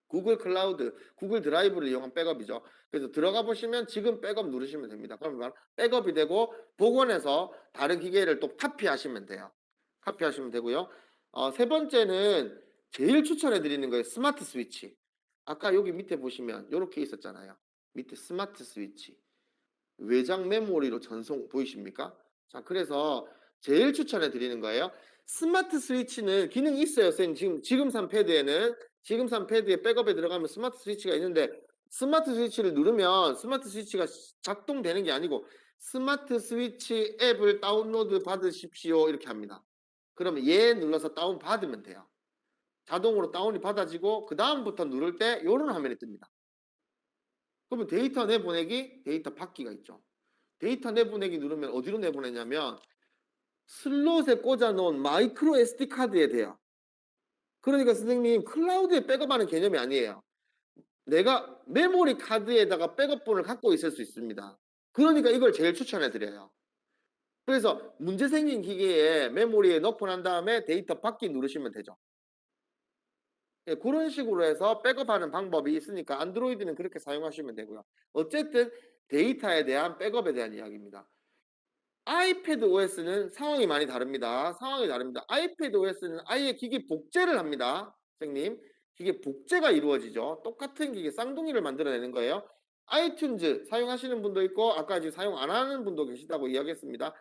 구글 클라우드, 구글 드라이브를 이용한 백업이죠. 그래서 들어가 보시면 지금 백업 누르시면 됩니다. 그러면 백업이 되고 복원해서 다른 기계를 또 카피하시면 돼요. 카피하시면 되고요. 세 번째는 제일 추천해 드리는 거예요. 스마트 스위치. 아까 여기 밑에 보시면 요렇게 있었잖아요. 밑에 스마트 스위치. 외장 메모리로 전송 보이십니까? 자, 그래서 제일 추천해 드리는 거예요. 스마트 스위치는 기능이 있어요. 선생님 지금 산 패드에는 지금 산 패드에 백업에 들어가면 스마트 스위치가 있는데 스마트 스위치를 누르면 스마트 스위치가 작동되는 게 아니고 스마트 스위치 앱을 다운로드 받으십시오 이렇게 합니다. 그러면 얘 눌러서 다운 받으면 돼요. 자동으로 다운이 받아지고 그 다음부터 누를 때 요런 화면이 뜹니다. 그러면 데이터 내보내기, 데이터 받기가 있죠. 데이터 내보내기 누르면 어디로 내보내냐면 슬롯에 꽂아 놓은 마이크로 SD 카드에 돼요. 그러니까 선생님 클라우드에 백업하는 개념이 아니에요. 내가 메모리 카드에다가 백업본을 갖고 있을 수 있습니다. 그러니까 이걸 제일 추천해 드려요. 그래서 문제 생긴 기계에 메모리에 넣고 난 다음에 데이터 받기 누르시면 되죠. 예, 그런 식으로 해서 백업하는 방법이 있으니까 안드로이드는 그렇게 사용하시면 되고요. 어쨌든 데이터에 대한 백업에 대한 이야기입니다. 아이패드 OS는 상황이 많이 다릅니다. 상황이 다릅니다. 아이패드 OS는 아예 기기 복제를 합니다. 선생님. 기계 복제가 이루어지죠. 똑같은 기계 쌍둥이를 만들어내는 거예요. 아이튠즈 사용하시는 분도 있고 아까 지금 사용 안 하는 분도 계시다고 이야기했습니다.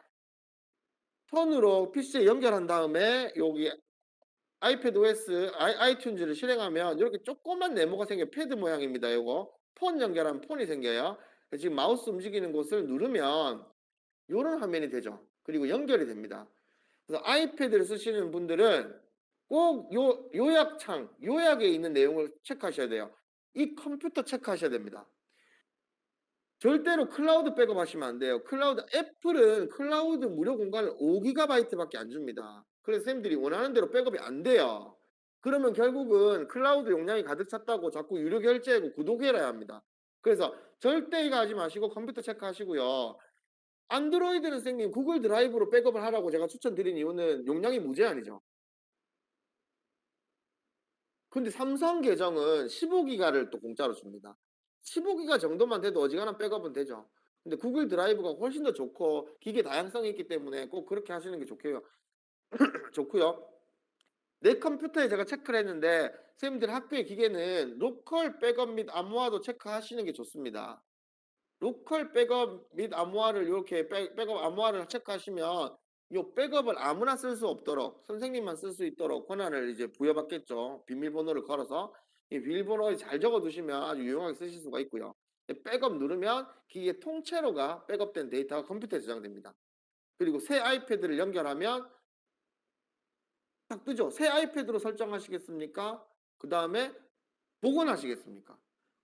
폰으로 PC에 연결한 다음에 여기 아이패드 OS 아이튠즈를 실행하면 이렇게 조그만 네모가 생겨요. 패드 모양입니다. 요거. 폰 연결하면 폰이 생겨요. 지금 마우스 움직이는 곳을 누르면 요런 화면이 되죠. 그리고 연결이 됩니다. 그래서 아이패드를 쓰시는 분들은 꼭 요약창, 요약에 있는 내용을 체크하셔야 돼요. 이 컴퓨터 체크하셔야 됩니다. 절대로 클라우드 백업하시면 안 돼요. 애플은 클라우드 무료 공간을 5GB 밖에 안 줍니다. 그래서 선생님들이 원하는 대로 백업이 안 돼요. 그러면 결국은 클라우드 용량이 가득 찼다고 자꾸 유료 결제하고 구독해야 합니다. 그래서 절대 이거 하지 마시고 컴퓨터 체크하시고요. 안드로이드는 선생님 구글 드라이브로 백업을 하라고 제가 추천드린 이유는 용량이 무제한이죠. 근데 삼성 계정은 15기가를 또 공짜로 줍니다. 15기가 정도만 돼도 어지간한 백업은 되죠. 근데 구글 드라이브가 훨씬 더 좋고 기계 다양성이 있기 때문에 꼭 그렇게 하시는 게 좋고요. 좋고요. 내 컴퓨터에 제가 체크를 했는데 선생님들 학교의 기계는 로컬 백업 및 암호화도 체크하시는 게 좋습니다. 로컬 백업 및 암호화를 요렇게 백업 암호화를 체크하시면 요 백업을 아무나 쓸 수 없도록 선생님만 쓸 수 있도록 권한을 이제 부여받겠죠. 비밀번호를 걸어서. 이 비밀번호 잘 적어 두시면 아주 유용하게 쓰실 수가 있고요. 백업 누르면 기계 통째로가 백업된 데이터가 컴퓨터에 저장됩니다. 그리고 새 아이패드를 연결하면 딱 뜨죠. 새 아이패드로 설정하시겠습니까? 그다음에 복원하시겠습니까?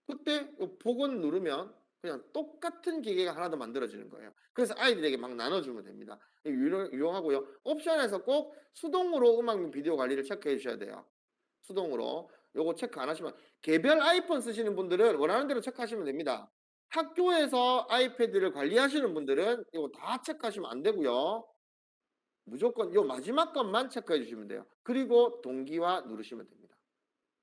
그때 복원 누르면 그냥 똑같은 기계가 하나 더 만들어지는 거예요. 그래서 아이들에게 막 나눠주면 됩니다. 유용하고요. 옵션에서 꼭 수동으로 음악 및 비디오 관리를 체크해 주셔야 돼요. 수동으로. 요거 체크 안 하시면 개별 아이폰 쓰시는 분들은 원하는 대로 체크하시면 됩니다. 학교에서 아이패드를 관리하시는 분들은 이거 다 체크하시면 안 되고요. 무조건 요 마지막 것만 체크해 주시면 돼요. 그리고 동기화 누르시면 됩니다.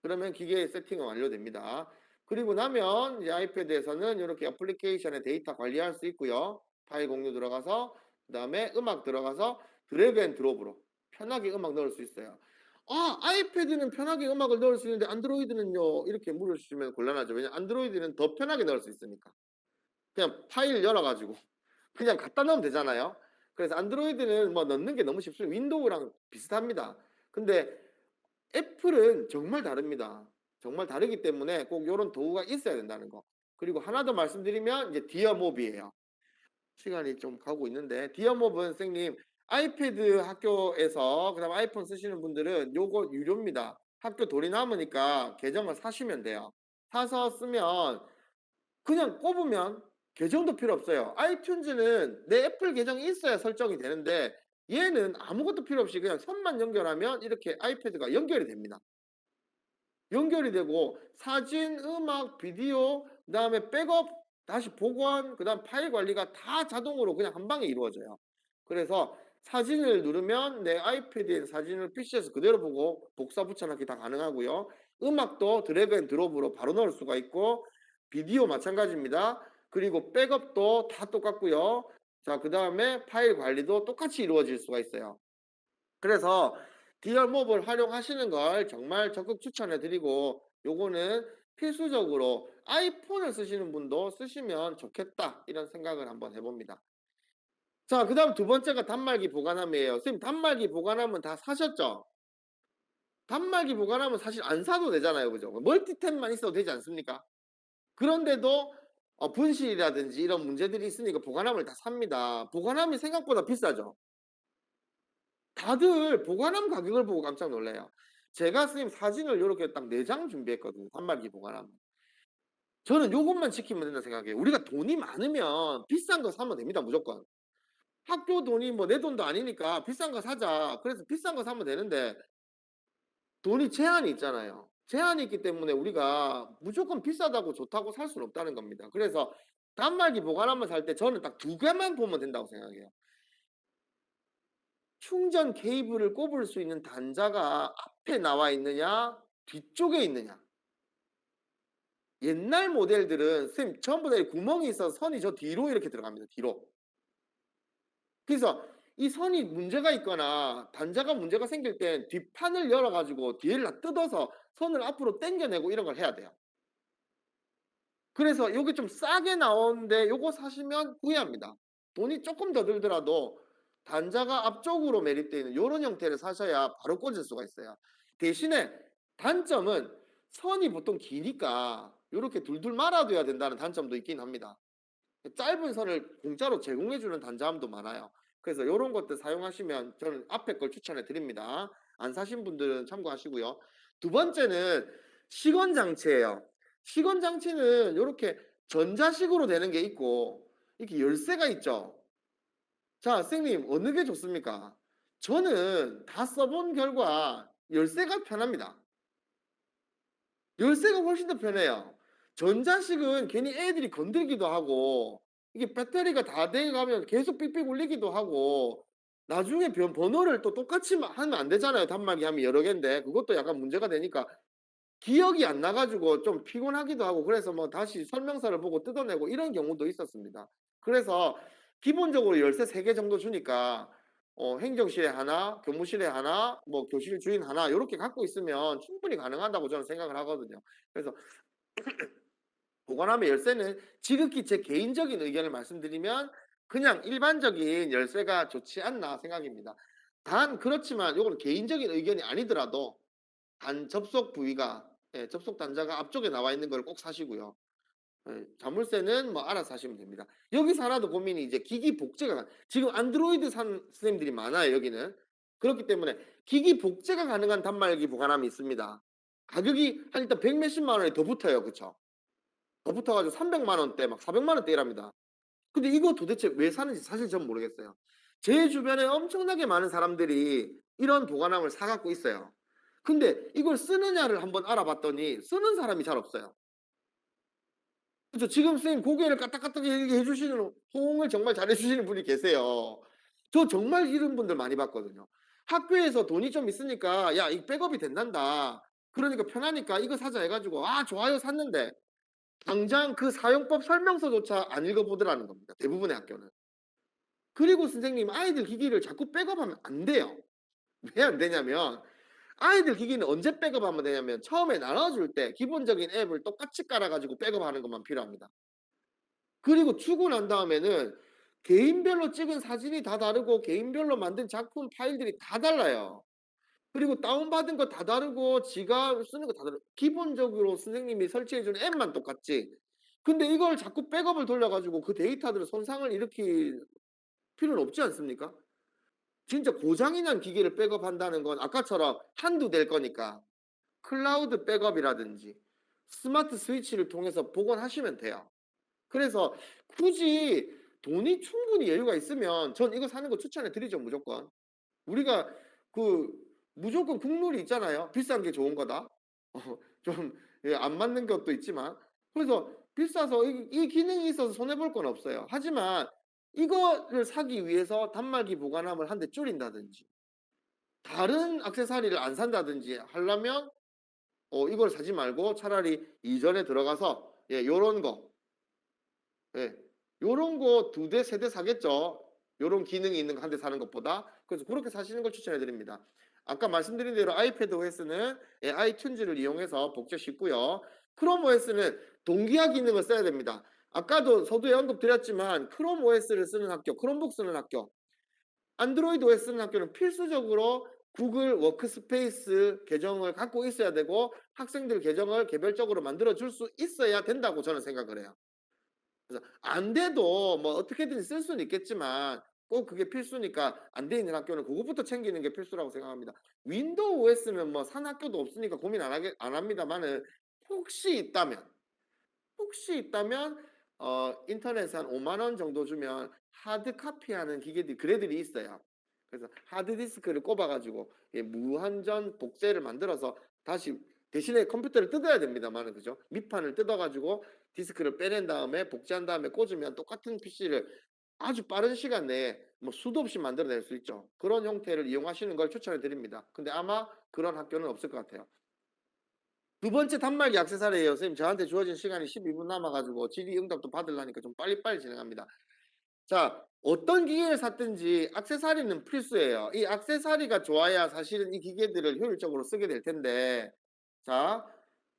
그러면 기계의 세팅은 완료됩니다. 그리고 나면 이제 아이패드에서는 이렇게 애플리케이션의 데이터 관리할 수 있고요. 파일 공유 들어가서 그다음에 음악 들어가서 드래그 앤 드롭으로 편하게 음악 넣을 수 있어요. 아, 아이패드는 편하게 음악을 넣을 수 있는데 안드로이드는요? 이렇게 물으시면 곤란하죠. 왜냐면 안드로이드는 더 편하게 넣을 수 있으니까. 그냥 파일 열어 가지고 그냥 갖다 넣으면 되잖아요. 그래서 안드로이드는 뭐 넣는 게 너무 쉽습니다. 윈도우랑 비슷합니다. 근데 애플은 정말 다릅니다. 정말 다르기 때문에 꼭 요런 도구가 있어야 된다는 거. 그리고 하나 더 말씀드리면 이제 디어몹이에요. 시간이 좀 가고 있는데 디어몹은 선생님 아이패드 학교에서 그다음에 아이폰 쓰시는 분들은 요거 유료입니다. 학교 돈이 남으니까 계정을 사시면 돼요. 사서 쓰면 그냥 꼽으면 계정도 필요 없어요. 아이튠즈는 내 애플 계정이 있어야 설정이 되는데 얘는 아무것도 필요 없이 그냥 선만 연결하면 이렇게 아이패드가 연결이 됩니다. 연결이 되고 사진, 음악, 비디오, 그다음에 백업, 다시 보관, 그다음 파일 관리가 다 자동으로 그냥 한 방에 이루어져요. 그래서 사진을 누르면 내 아이패드에 있는 사진을 PC에서 그대로 보고 복사 붙여넣기 다 가능하고요. 음악도 드래그 앤 드롭으로 바로 넣을 수가 있고 비디오 마찬가지입니다. 그리고 백업도 다 똑같고요. 자, 그다음에 파일 관리도 똑같이 이루어질 수가 있어요. 그래서 디얼몹을 활용하시는 걸 정말 적극 추천해 드리고 요거는 필수적으로 아이폰을 쓰시는 분도 쓰시면 좋겠다 이런 생각을 한번 해 봅니다. 자, 그다음 두 번째가 단말기 보관함이에요. 선생님 단말기 보관함은 다 사셨죠? 단말기 보관함은 사실 안 사도 되잖아요. 그죠? 멀티탭만 있어도 되지 않습니까? 그런데도 분실이라든지 이런 문제들이 있으니까 보관함을 다 삽니다. 보관함이 생각보다 비싸죠? 다들 보관함 가격을 보고 깜짝 놀래요. 제가 선생님 사진을 요렇게 딱 4장 준비했거든요, 단말기 보관함. 저는 요것만 지키면 된다 생각해요. 우리가 돈이 많으면 비싼 거 사면 됩니다, 무조건. 학교 돈이 뭐 내 돈도 아니니까 '비싼 거 사자.' 그래서 비싼 거 사면 되는데 돈이 제한이 있잖아요. 제한이 있기 때문에 우리가 무조건 비싸다고 좋다고 살 수는 없다는 겁니다. 그래서 단말기 보관함을 살 때 저는 딱 두 개만 보면 된다고 생각해요. 충전 케이블을 꼽을 수 있는 단자가 앞에 나와 있느냐 뒤쪽에 있느냐. 옛날 모델들은 선생님 전부 다 구멍이 있어서 선이 저 뒤로 이렇게 들어갑니다, 뒤로. 그래서 이 선이 문제가 있거나 단자가 문제가 생길 땐 뒷판을 열어 가지고 뒤를 다 뜯어서 선을 앞으로 당겨내고 이런 걸 해야 돼요. 그래서 요게 좀 싸게 나오는데 요거 사시면 후회합니다. 돈이 쪼끔 더 들더라도 단자가 앞쪽으로 매립되어 있는 요런 형태를 사셔야 바로 꽂을 수가 있어요. 대신에 단점은 선이 보통 기니까 요렇게 둘둘 말아 둬야 된다는 단점도 있긴 합니다. 짧은 선을 공짜로 제공해 주는 단자함도 많아요. 그래서 요런 것들 사용하시면 저는 앞에 걸 추천해 드립니다. 안 사신 분들은 참고하시고요. 두 번째는 시건 장치예요. 시건 장치는 요렇게 전자식으로 되는 게 있고 이렇게 열쇠가 있죠. 자, 선생님 어느 게 좋습니까? 저는 다 써본 결과 열쇠가 편합니다. 열쇠가 훨씬 더 편해요. 전자식은 괜히 애들이 건들기도 하고 이게 배터리가 다 돼 가면 계속 삑삑 울리기도 하고 나중에 번호를 또 똑같이 하면 안 되잖아요. 단말기 하면 여러 개인데 그것도 약간 문제가 되니까 기억이 안 나 가지고 좀 피곤하기도 하고 그래서 뭐 다시 설명서를 보고 뜯어내고 이런 경우도 있었습니다. 그래서 기본적으로 열쇠 3개 정도 주니까 행정실에 하나, 교무실에 하나, 뭐 교실 주인 하나 요렇게 갖고 있으면 충분히 가능하다고 저는 생각을 하거든요. 그래서 보관함의 열쇠는 지극히 제 개인적인 의견을 말씀드리면 그냥 일반적인 열쇠가 좋지 않나 생각입니다. 단 그렇지만 요거는 개인적인 의견이 아니더라도 단 접속 부위가 예, 접속 단자가 앞쪽에 나와 있는 걸 꼭 사시고요. 예, 자물쇠는 뭐 알아서 하시면 됩니다. 여기서 하나 더 고민이 이제 기기 복제가 지금 안드로이드 산 선생님들이 많아요, 여기는. 그렇기 때문에 기기 복제가 가능한 단말기 보관함이 있습니다. 가격이 한 일단 100 몇십만 원이 더 붙어요. 그쵸? 더 붙어 가지고 300만 원대 막 400만 원대랍니다. 근데 이거 도대체 왜 사는지 사실 전 모르겠어요. 제 주변에 엄청나게 많은 사람들이 이런 보관함을 사 갖고 있어요. 근데 이걸 쓰느냐를 한번 알아봤더니 쓰는 사람이 잘 없어요. 그죠. 지금 선생님 고개를 까딱까딱 얘기해 주시는 호응을 정말 잘해 주시는 분이 계세요. 저 정말 이런 분들 많이 봤거든요. 학교에서 돈이 좀 있으니까 "야 이 백업이 된단다. 그러니까 편하니까 이거 사자." 해 가지고 "아 좋아요." 샀는데 당장 그 사용법 설명서조차 안 읽어 보더라는 겁니다, 대부분의 학교는. 그리고 선생님 아이들 기기를 자꾸 백업하면 안 돼요. 왜 안 되냐면 아이들 기기는 언제 백업하면 되냐면 처음에 나눠 줄 때 기본적인 앱을 똑같이 깔아 가지고 백업하는 것만 필요합니다. 그리고 주고 난 다음에는 개인별로 찍은 사진이 다 다르고 개인별로 만든 작품 파일들이 다 달라요. 그리고 다운받은 거 다 다르고 지가 쓰는 거 다 다르고 기본적으로 선생님이 설치해 준 앱만 똑같지. 근데 이걸 자꾸 백업을 돌려 가지고 그 데이터들을 손상을 일으킬 필요는 없지 않습니까? 진짜 고장이 난 기기를 백업한다는 건 아까처럼 한두 될 거니까 클라우드 백업이라든지 스마트 스위치를 통해서 복원하시면 돼요. 그래서 굳이 돈이 충분히 여유가 있으면 전 이거 사는 거 추천해 드리죠, 무조건. 우리가 그 무조건 국룰이 있잖아요. 비싼 게 좋은 거다. 좀 예 안 맞는 것도 있지만. 그래서 비싸서 이 기능이 있어서 손해 볼 건 없어요. 하지만 이거를 사기 위해서 단말기 보관함을 한 대 줄인다든지 다른 액세서리를 안 산다든지 하려면 이걸 사지 말고 차라리 이전에 들어가서 예 요런 거 예. 요런 거 2 대, 3대 사겠죠. 요런 기능이 있는 거 한 대 사는 것보다. 그래서 고렇게 사시는 걸 추천해 드립니다. 아까 말씀드린 대로 아이패드 OS는 예 아이튠즈를 이용해서 복제 쉽고요. 크롬 OS는 동기화 기능을 써야 됩니다. 아까도 서두에 언급드렸지만 크롬 OS를 쓰는 학교, 크롬북 쓰는 학교, 안드로이드 OS 쓰는 학교는 필수적으로 구글 워크스페이스 계정을 갖고 있어야 되고 학생들 계정을 개별적으로 만들어 줄 수 있어야 된다고 저는 생각을 해요. 그래서 안 돼도 뭐 어떻게든 쓸 수는 있겠지만 꼭 그게 필수니까 안 돼 있는 학교는 그것부터 챙기는 게 필수라고 생각합니다. 윈도우 OS는 뭐 산 학교도 없으니까 고민 안 합니다마는 혹시 있다면 혹시 있다면 인터넷에 한 5만 원 정도 주면 하드 카피하는 기계들이 그래들이 있어요. 그래서 하드 디스크를 꼽아 가지고 예 무한전 복제를 만들어서 다시 대신에 컴퓨터를 뜯어야 됩니다마는 그죠? 밑판을 뜯어 가지고 디스크를 빼낸 다음에 복제한 다음에 꽂으면 똑같은 PC를 아주 빠른 시간 내에 뭐 수도 없이 만들어낼 수 있죠. 그런 형태를 이용하시는 걸 추천해 드립니다. 근데 아마 그런 학교는 없을 것 같아요. 두 번째 단말기 액세서리예요. 선생님 저한테 주어진 시간이 12분 남아 가지고 질의응답도 받으려니까 좀 빨리빨리 진행합니다. 자, 어떤 기계를 샀든지 액세서리는 필수예요. 이 액세서리가 좋아야 사실은 이 기계들을 효율적으로 쓰게 될 텐데 자,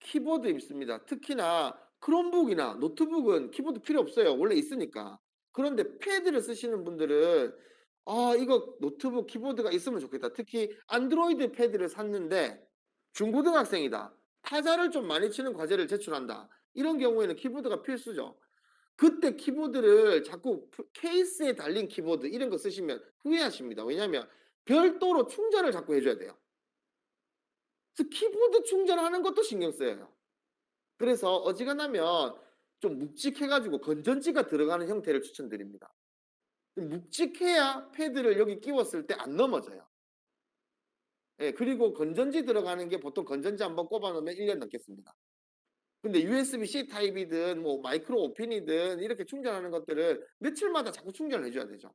키보드 있습니다. 특히나 크롬북이나 노트북은 키보드 필요 없어요. 원래 있으니까. 그런데 패드를 쓰시는 분들은 '아 이거 노트북 키보드가 있으면 좋겠다.' 특히 안드로이드 패드를 샀는데 중고등학생이다. 타자를 좀 많이 치는 과제를 제출한다. 이런 경우에는 키보드가 필수죠. 그때 키보드를 자꾸 케이스에 달린 키보드 이런 거 쓰시면 후회하십니다. 왜냐하면 별도로 충전을 자꾸 해 줘야 돼요. 그래서 키보드 충전하는 것도 신경 쓰여요. 그래서 어지간하면 좀 묵직해 가지고 건전지가 들어가는 형태를 추천드립니다. 묵직해야 패드를 여기 끼웠을 때 안 넘어져요. 예 그리고 건전지 들어가는 게 보통 건전지 한번 꼽아 놓으면 1년 넘겠습니다. 근데 USB-C 타입이든 뭐 마이크로 오핀이든 이렇게 충전하는 것들은 며칠마다 자꾸 충전을 해 줘야 되죠.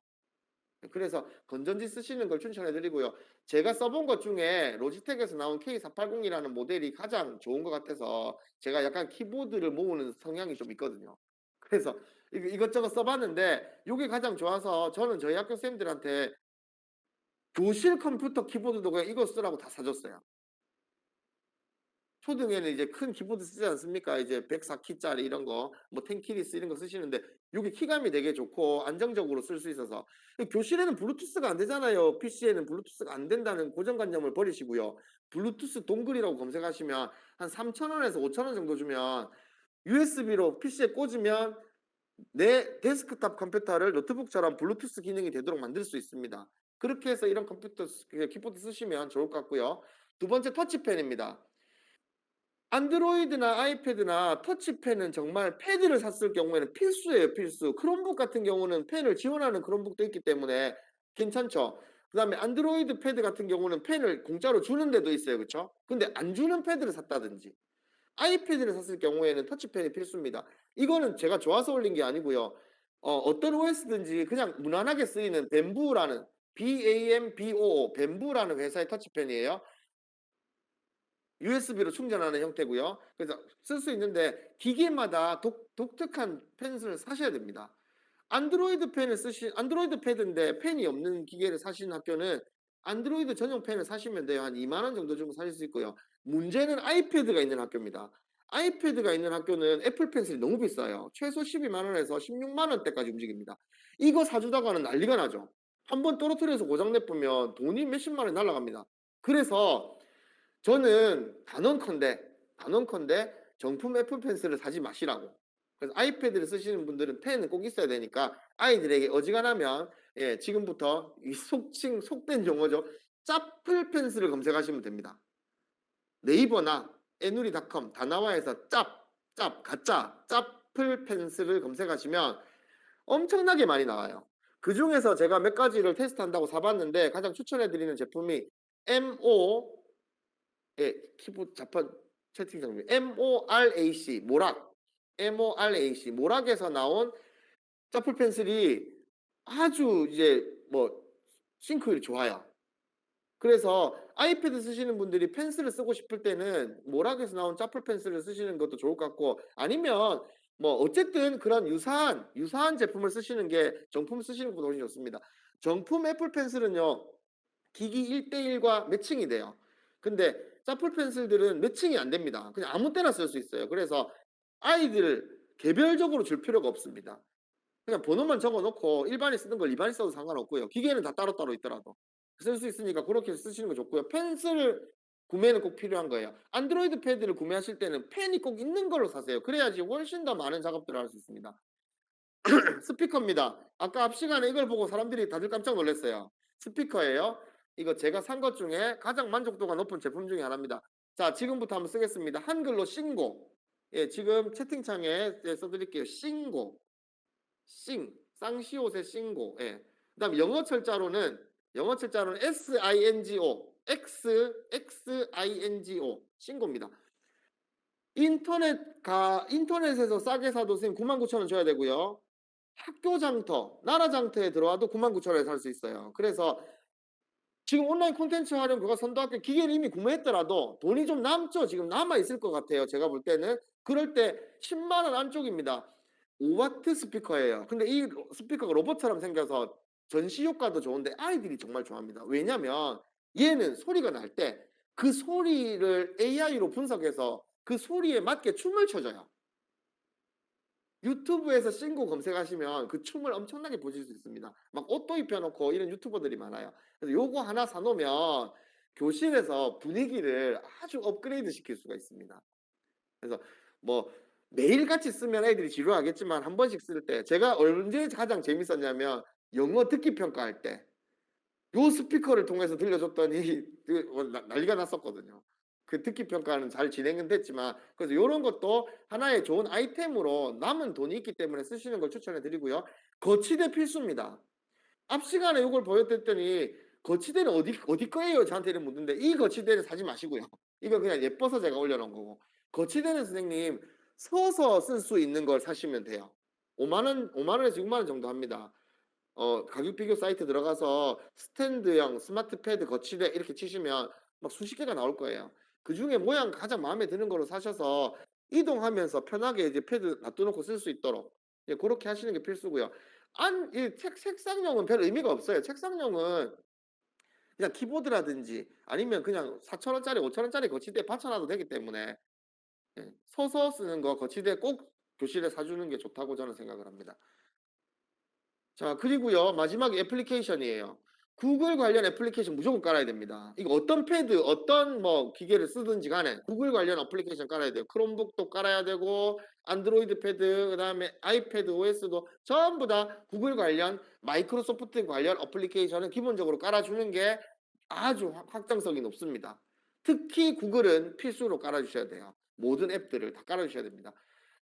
그래서 건전지 쓰시는 걸 추천해 드리고요. 제가 써본 것 중에 로지텍에서 나온 K480이라는 모델이 가장 좋은 것 같아서 제가 약간 키보드를 모으는 성향이 좀 있거든요. 그래서 이것저것 써 봤는데 요게 가장 좋아서 저는 저희 학교 쌤들한테 교실 컴퓨터 키보드도 그냥 이거 쓰라고 다 사 줬어요. 초등에는 이제 큰 키보드 쓰지 않습니까? 이제 104키짜리 이런 거, 뭐 10키리스 이런 거 쓰시는데 요게 키감이 되게 좋고 안정적으로 쓸 수 있어서 교실에는 블루투스가 안 되잖아요. PC에는 블루투스가 안 된다는 고정관념을 버리시고요. 블루투스 동글이라고 검색하시면 한 3,000원에서 5,000원 정도 주면 USB로 PC에 꽂으면 내 데스크탑 컴퓨터를 노트북처럼 블루투스 기능이 되도록 만들 수 있습니다. 그렇게 해서 이런 키보드 쓰시면 좋을 것 같고요. 두 번째 터치펜입니다. 안드로이드나 아이패드나 터치펜은 정말 패드를 샀을 경우에는 필수예요, 필수. 크롬북 같은 경우는 펜을 지원하는 크롬북도 있기 때문에 괜찮죠. 그다음에 안드로이드 패드 같은 경우는 펜을 공짜로 주는 데도 있어요. 그렇죠? 근데 안 주는 패드를 샀다든지 아이패드를 샀을 경우에는 터치펜이 필수입니다. 이거는 제가 좋아서 올린 게 아니고요. 어떤 OS든지 그냥 무난하게 쓰이는 뱀부라는 BAMBOO 뱀부라는 회사의 터치펜이에요. USB로 충전하는 형태고요. 그래서 쓸 수 있는데 기기마다 독특한 펜을 사셔야 됩니다. 안드로이드 패드인데 펜이 없는 기계를 사시는 학교는 안드로이드 전용 펜을 사시면 돼요. 한 2만 원 정도 주고 사실 수 있고요. 문제는 아이패드가 있는 학교입니다. 아이패드가 있는 학교는 애플 펜슬이 너무 비싸요. 최소 12만 원에서 16만 원대까지 움직입니다. 이거 사주다가는 난리가 나죠. 한번 떨어뜨려서 고장 내보면 돈이 몇십만 원이 날아갑니다. 그래서 저는 단언컨대 정품 애플 펜슬을 사지 마시라고. 그래서 아이패드를 쓰시는 분들은 펜은 꼭 있어야 되니까 아이들에게 어지간하면 지금부터 이 속된 용어죠. 짜플 펜슬을 검색하시면 됩니다. 네이버나 에누리닷컴 다나와에서 가짜 짜플 펜슬을 검색하시면 엄청나게 많이 나와요. 그 중에서 제가 몇 가지를 테스트한다고 사봤는데 가장 추천해드리는 제품이 MO 키보드 자판 채팅 장비 MORAC 모락에서 나온 짜플 펜슬이 아주 이제 뭐 싱크율이 좋아요. 그래서 아이패드 쓰시는 분들이 펜슬을 쓰고 싶을 때는 모락에서 나온 짜플 펜슬을 쓰시는 것도 좋을 것 같고 아니면 뭐 어쨌든 그런 유사한 제품을 쓰시는 게 정품 쓰시는 것보다 훨씬 좋습니다. 정품 애플 펜슬은요. 기기 1대1과 매칭이 돼요. 근데 짜플 펜슬들은 매칭이 안 됩니다. 그냥 아무 때나 쓸 수 있어요. 그래서 아이들 개별적으로 줄 필요가 없습니다. 그냥 번호만 적어 놓고 일반이 쓰는 걸 일반이 써도 상관없고요. 기계는 다 따로따로 있더라도 쓸 수 있으니까 그렇게 쓰시는 거 좋고요. 펜슬 구매는 꼭 필요한 거예요. 안드로이드 패드를 구매하실 때는 펜이 꼭 있는 걸로 사세요. 그래야지 훨씬 더 많은 작업들을 할 수 있습니다. 스피커입니다. 아까 앞 시간에 이걸 보고 사람들이 다들 깜짝 놀랐어요. 스피커예요. 이거 제가 산 것 중에 가장 만족도가 높은 제품 중에 하나입니다. 자, 지금부터 한번 쓰겠습니다. 한글로 싱고. 예, 지금 채팅창에 써드릴게요. 싱고. 쌍시옷의 싱고. 예. 그다음 영어 철자로는 SINGO. XINGO. 싱고입니다. 인터넷에서 싸게 사도 선생님 99,000원 줘야 되고요. 학교 장터, 나라 장터에 들어와도 99,000원에 살 수 있어요. 그래서 지금 온라인 콘텐츠 활용 그거 선도학교 기계를 이미 구매했더라도 돈이 좀 남죠. 지금 남아 있을 것 같아요. 제가 볼 때는 그럴 때 10만 원 안쪽입니다. 5와트 스피커예요. 근데 이 스피커가 로봇처럼 생겨서 전시 효과도 좋은데 아이들이 정말 좋아합니다. 왜냐면 얘는 소리가 날 때 그 소리를 AI로 분석해서 그 소리에 맞게 춤을 춰줘요. 유튜브에서 싱고 검색하시면 그 춤을 엄청나게 보실 수 있습니다. 막 옷도 입혀놓고 이런 유튜버들이 많아요. 그래서 요거 하나 사놓으면 교실에서 분위기를 아주 업그레이드 시킬 수가 있습니다. 그래서 뭐 매일같이 쓰면 애들이 지루하겠지만 한 번씩 쓸 때 제가 언제 가장 재밌었냐면 영어 듣기 평가할 때 요 스피커를 통해서 들려줬더니 난리가 났었거든요. 그 듣기 평가는 잘 진행은 됐지만 그래서 요런 것도 하나의 좋은 아이템으로 남은 돈이 있기 때문에 쓰시는 걸 추천해 드리고요. 거치대 필수입니다. 앞 시간에 요걸 보여드렸더니 거치대는 어디 거예요? 저한테 이런 묻는데 이 거치대는 사지 마시고요. 이거 그냥 예뻐서 제가 올려놓은 거고 거치대는 선생님 서서 쓸 수 있는 걸 사시면 돼요. 5만 원에서 6만 원 정도 합니다. 가격 비교 사이트 들어가서 스탠드형 스마트 패드 거치대 이렇게 치시면 막 수십 개가 나올 거예요. 그 중에 모양 가장 마음에 드는 거로 사셔서 이동하면서 편하게 이제 패드 놔둬놓고 쓸 수 있도록 그렇게 하시는 게 필수고요. 이 책상용은 별 의미가 없어요. 책상용은 그냥 키보드라든지 아니면 그냥 4천 원짜리 5천 원짜리 거치대에 받쳐 놔도 되기 때문에 예 서서 쓰는 거 거치대 꼭 교실에 사 주는 게 좋다고 저는 생각을 합니다. 자 그리고요 마지막에 애플리케이션이에요. 구글 관련 애플리케이션 무조건 깔아야 됩니다. 이거 어떤 패드 어떤 뭐 기계를 쓰든지 간에 구글 관련 애플리케이션 깔아야 돼요. 크롬북도 깔아야 되고 안드로이드 패드 그다음에 아이패드 OS도 전부 다 구글 관련 마이크로소프트 관련 애플리케이션은 기본적으로 깔아 주는 게 아주 확정성이 높습니다. 특히 구글은 필수로 깔아 주셔야 돼요. 모든 앱들을 다 깔아 주셔야 됩니다.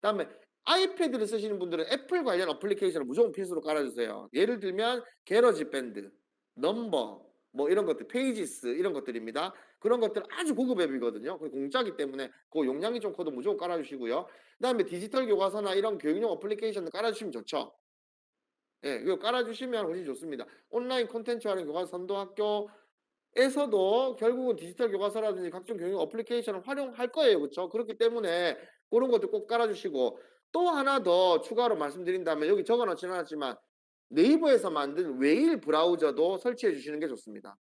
그다음에 아이패드를 쓰시는 분들은 애플 관련 어플리케이션을 무조건 필수로 깔아주세요. 예를 들면 게러지 밴드, 넘버 뭐 이런 것들, 페이지스 이런 것들입니다. 그런 것들 아주 고급 앱이거든요. 그 공짜기 때문에 그 용량이 좀 커도 무조건 깔아주시고요. 그다음에 디지털 교과서나 이런 교육용 어플리케이션을 깔아주시면 좋죠. 예, 이거 깔아주시면 훨씬 좋습니다. 온라인 콘텐츠화는 교과서 선도학교 에서도 결국은 디지털 교과서라든지 각종 교육 어플리케이션을 활용할 거예요. 그쵸? 그렇기 때문에 그런 것도 꼭 깔아 주시고 또 하나 더 추가로 말씀드린다면 여기 적어 놓지는 않았지만 네이버에서 만든 웨일 브라우저도 설치해 주시는 게 좋습니다.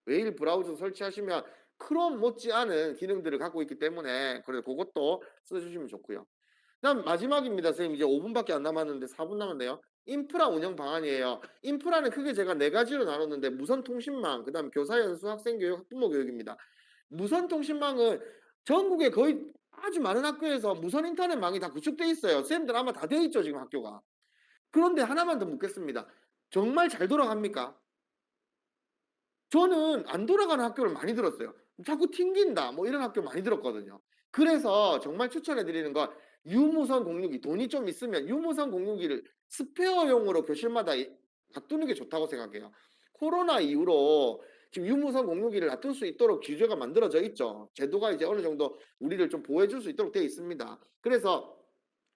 웨일 브라우저 설치하시면 크롬 못지않은 기능들을 갖고 있기 때문에 그래서 고것도 써 주시면 좋고요. 그다음 마지막입니다. 선생님 이제 5분 밖에 안 남았는데 4분 남았네요. 인프라 운영 방안이에요. 인프라는 크게 제가 4 가지로 나눴는데 무선 통신망, 그다음 교사 연수, 학생 교육, 학부모 교육입니다. 무선 통신망은 전국에 거의 아주 많은 학교에서 무선 인터넷망이 다 구축돼 있어요. 선생님들 아마 다 돼 있죠, 지금 학교가. 그런데 하나만 더 묻겠습니다. 정말 잘 돌아갑니까? 저는 안 돌아가는 학교를 많이 들었어요. 자꾸 튕긴다 뭐 이런 학교 많이 들었거든요. 그래서 정말 추천해 드리는 건 유무선 공유기 돈이 좀 있으면 유무선 공유기를 스페어용으로 교실마다 놔두는 게 좋다고 생각해요. 코로나 이후로 지금 유무선 공유기를 놔둘 수 있도록 규제가 만들어져 있죠. 제도가 이제 어느 정도 우리를 좀 보호해 줄 수 있도록 되어 있습니다. 그래서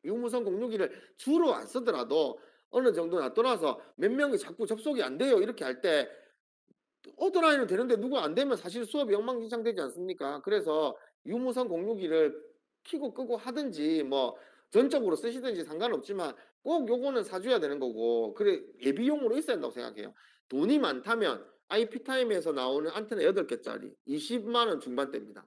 유무선 공유기를 주로 안 쓰더라도 어느 정도 놔둬놔서 몇 명이 자꾸 접속이 안 돼요 이렇게 할때 오토라인은 되는데 누구 안 되면 사실 수업이 엉망진창되지 않습니까? 그래서 유무선 공유기를 켜고 끄고 하든지 뭐 전적으로 쓰시든지 상관없지만 꼭 요거는 사줘야 되는 거고 그래 예비용으로 있어야 된다고 생각해요. 돈이 많다면 IP타임에서 나오는 안테나 8개짜리 20만 원 중반대입니다.